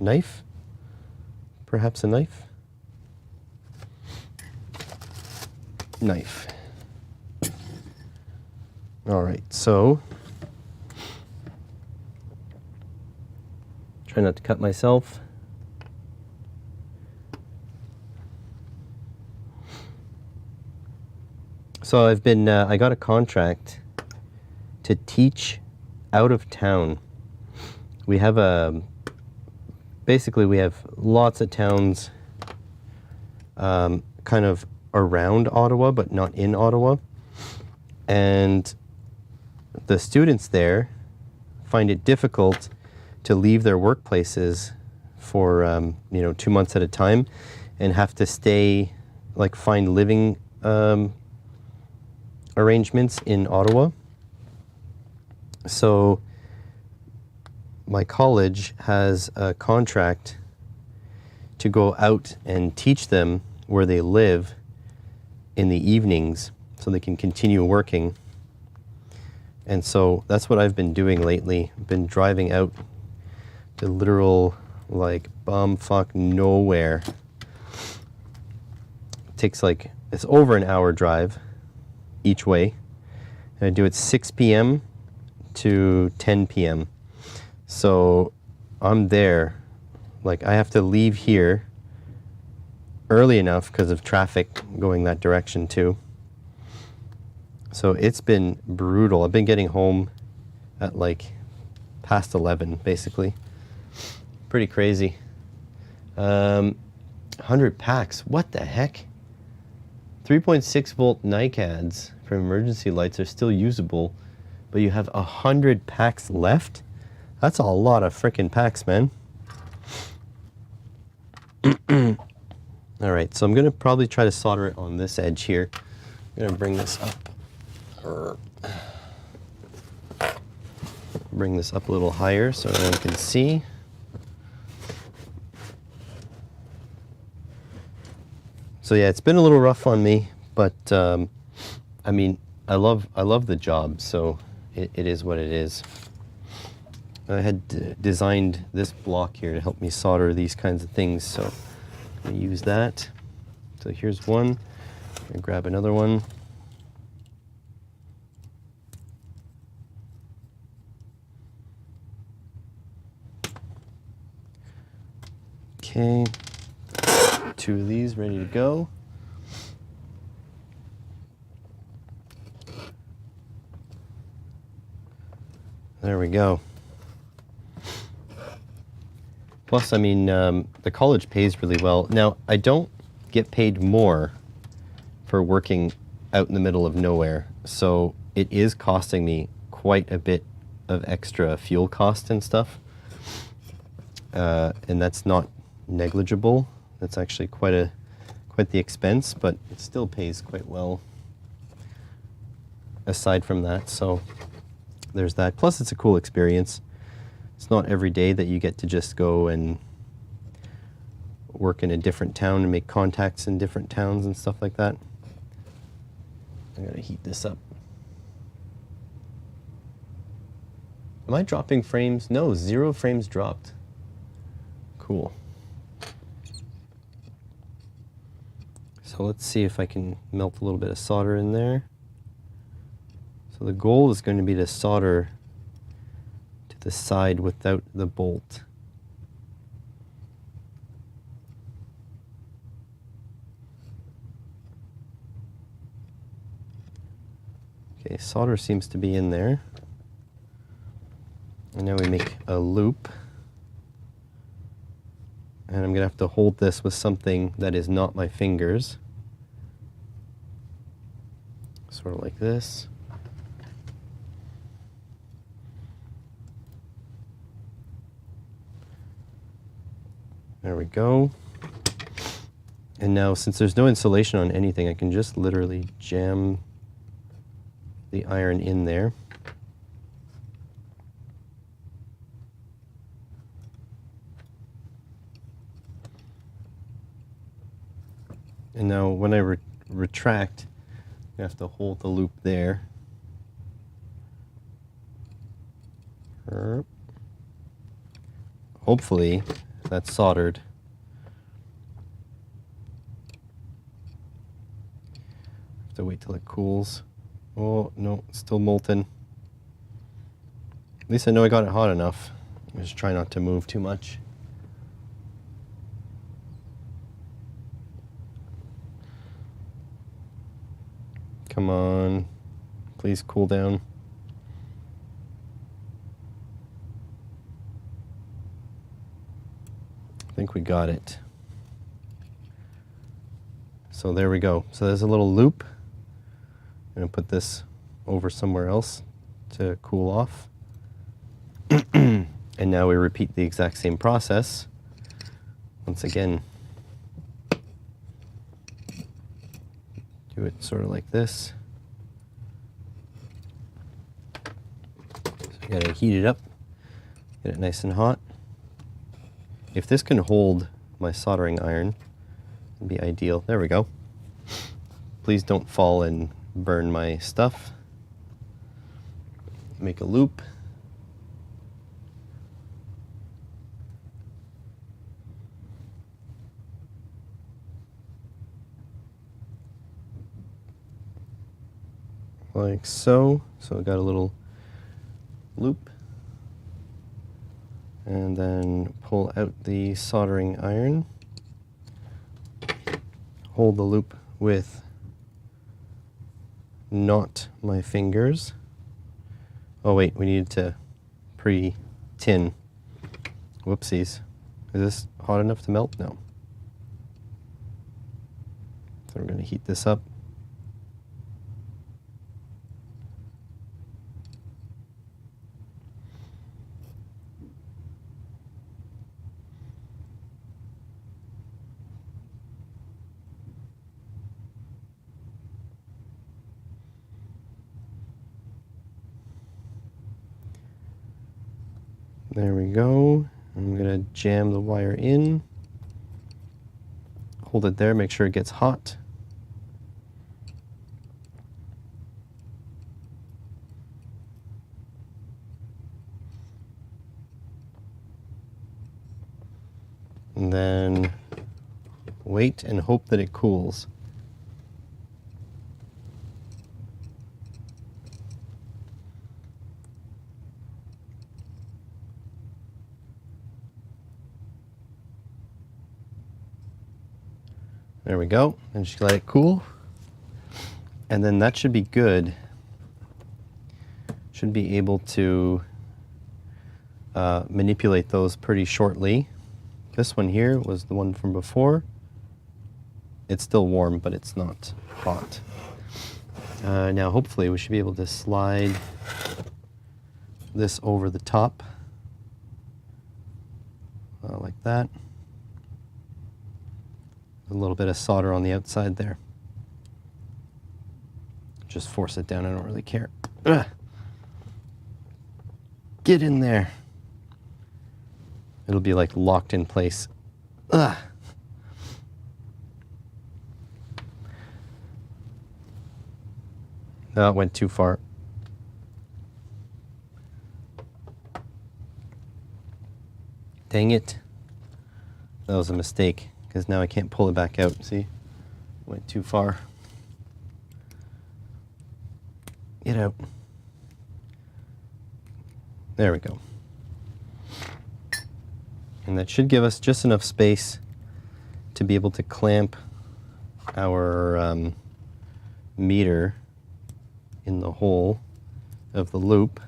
Speaker 1: Knife? Perhaps a knife? Knife. All right, so try not to cut myself. So I've been, I got a contract to teach out of town. We have basically we have lots of towns kind of around Ottawa, but not in Ottawa. And the students there find it difficult to leave their workplaces for, 2 months at a time and have to stay, like find living arrangements in Ottawa. So my college has a contract to go out and teach them where they live in the evenings so they can continue working. And so that's what I've been doing lately. I've been driving out to literal, like, bumfuck nowhere. It takes it's over an hour drive each way. And I do it 6 p.m. to 10 p.m. So I'm there, I have to leave here early enough because of traffic going that direction too. So it's been brutal. I've been getting home at past 11 basically. Pretty crazy. 100 packs, what the heck? 3.6 volt NiCads for emergency lights are still usable, but you have 100 packs left? That's a lot of frickin' packs, man. All right, so I'm gonna probably try to solder it on this edge here. I'm gonna bring this up. Bring this up a little higher so everyone can see. So yeah, it's been a little rough on me, but I mean, I love the job, so it is what it is. I had designed this block here to help me solder these kinds of things, so I'm gonna use that. So here's one. I'm gonna grab another one. Okay, 2 of these ready to go. There we go. Plus, I mean, the college pays really well. Now, I don't get paid more for working out in the middle of nowhere, so it is costing me quite a bit of extra fuel cost and stuff. And that's not negligible. That's actually quite the expense, but it still pays quite well aside from that. So there's that. Plus, it's a cool experience. It's not every day that you get to just go and work in a different town and make contacts in different towns and stuff like that. I gotta heat this up. Am I dropping frames? No, 0 frames dropped. Cool. So let's see if I can melt a little bit of solder in there. So the goal is going to be to solder to the side without the bolt. Okay, solder seems to be in there. And now we make a loop. And I'm going to have to hold this with something that is not my fingers. Sort of like this. There we go. And now, since there's no insulation on anything, I can just literally jam the iron in there. And now when I retract, I have to hold the loop there. Hopefully that's soldered. Have to wait till it cools. Oh no, it's still molten. At least I know I got it hot enough. I just try not to move too much. Come on, please cool down. I think we got it. So there we go. So there's a little loop. I'm going to put this over somewhere else to cool off. And now we repeat the exact same process. Once again, do it sort of like this. So you gotta heat it up, get it nice and hot. If this can hold my soldering iron, it'd be ideal. There we go. Please don't fall and burn my stuff. Make a loop. Like so. So I got a little loop. And then pull out the soldering iron. Hold the loop with not my fingers. Oh wait, we needed to pre-tin. Whoopsies. Is this hot enough to melt? No. So we're going to heat this up. There we go. I'm going to jam the wire in. Hold it there, make sure it gets hot. And then wait and hope that it cools. There we go, and just let it cool. And then that should be good. Should be able to manipulate those pretty shortly. This one here was the one from before. It's still warm, but it's not hot. Now hopefully we should be able to slide this over the top. Like that. A little bit of solder on the outside there. Just force it down, I don't really care. Ugh. Get in there. It'll be like locked in place. Ugh. No, it went too far. Dang it. That was a mistake, because now I can't pull it back out. See? Went too far. Get out. There we go. And that should give us just enough space to be able to clamp our meter in the hole of the loop.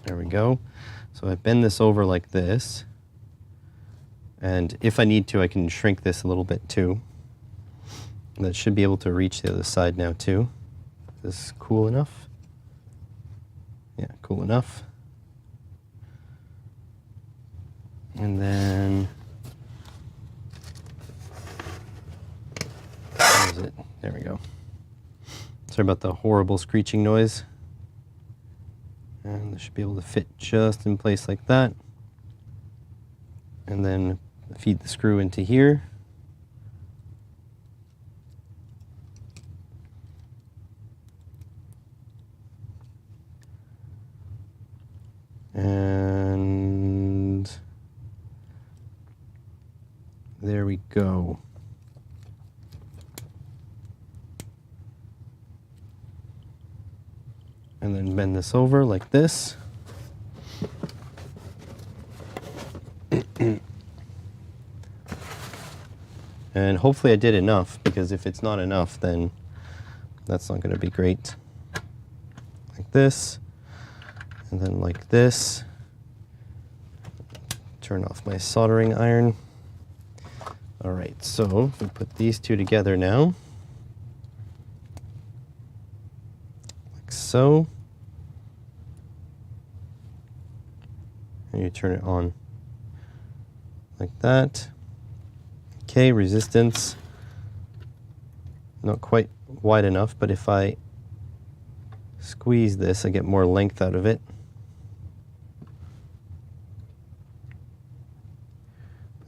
Speaker 1: There we go. So I bend this over like this. And if I need to, I can shrink this a little bit too. That should be able to reach the other side now too. Is this cool enough? Yeah, cool enough. And then, where is it? There we go. Sorry about the horrible screeching noise. And this should be able to fit just in place like that. And then feed the screw into here. And there we go. And then bend this over like this. And hopefully I did enough, because if it's not enough, then that's not going to be great. Like this, and then like this. Turn off my soldering iron. All right, so if we put these two together now, like so, and you turn it on like that. Okay, resistance, not quite wide enough, but if I squeeze this, I get more length out of it.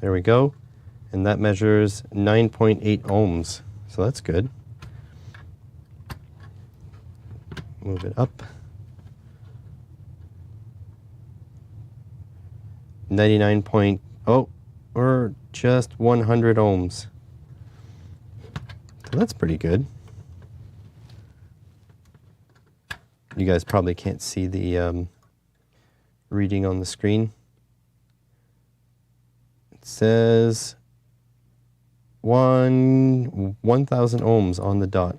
Speaker 1: There we go. And that measures 9.8 ohms, so that's good. Move it up. 99. Oh, or just 100 ohms. So that's pretty good. You guys probably can't see the reading on the screen. It says 1,000 ohms on the dot.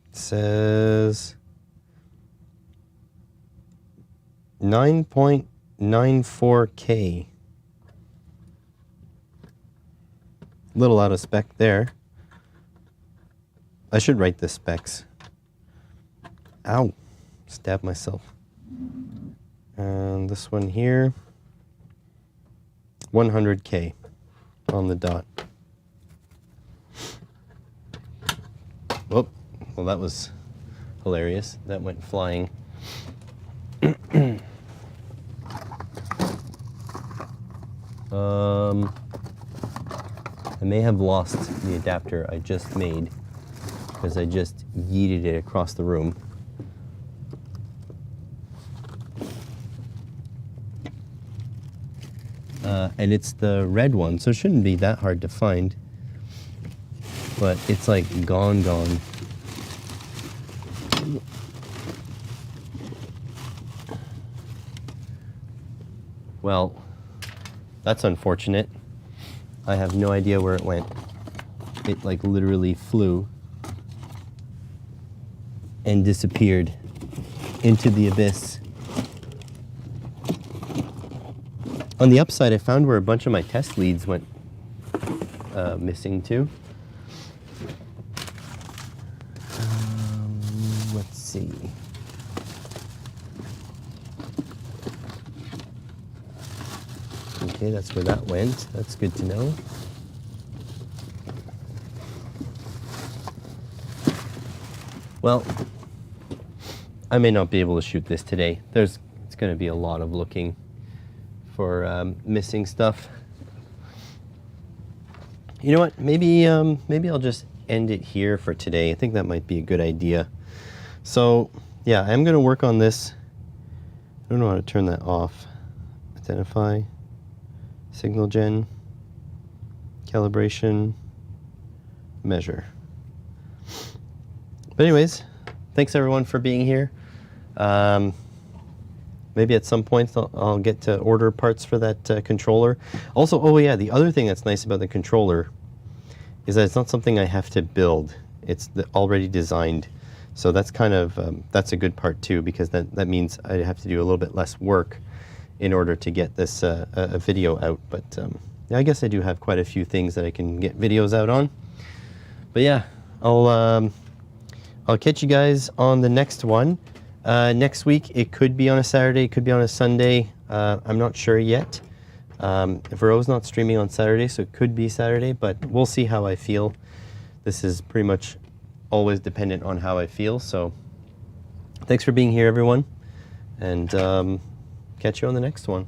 Speaker 1: It says 9.94K. Little out of spec there. I should write the specs. Ow, stabbed myself. And this one here, 100K on the dot. Whoop, well that was hilarious. That went flying. I may have lost the adapter I just made because I just yeeted it across the room. And it's the red one, so it shouldn't be that hard to find. But it's like gone. Well, that's unfortunate. I have no idea where it went. It like literally flew and disappeared into the abyss. On the upside, I found where a bunch of my test leads went missing too. Let's see. Okay, that's where that went. That's good to know. Well, I may not be able to shoot this today. It's going to be a lot of looking for missing stuff. You know what? Maybe I'll just end it here for today. I think that might be a good idea. So yeah, I'm going to work on this. I don't know how to turn that off. Identify, signal gen, calibration, measure. But anyways, thanks everyone for being here. Maybe at some point I'll get to order parts for that controller. Also, oh yeah, the other thing that's nice about the controller is that it's not something I have to build. It's already designed. So that's kind of, that's a good part too, because that means I have to do a little bit less work in order to get this a video out. But yeah, I guess I do have quite a few things that I can get videos out on. But yeah, I'll catch you guys on the next one. Next week, it could be on a Saturday, it could be on a Sunday. I'm not sure yet. Vero's not streaming on Saturday, so it could be Saturday, but we'll see how I feel. This is pretty much always dependent on how I feel. So thanks for being here, everyone, and catch you on the next one.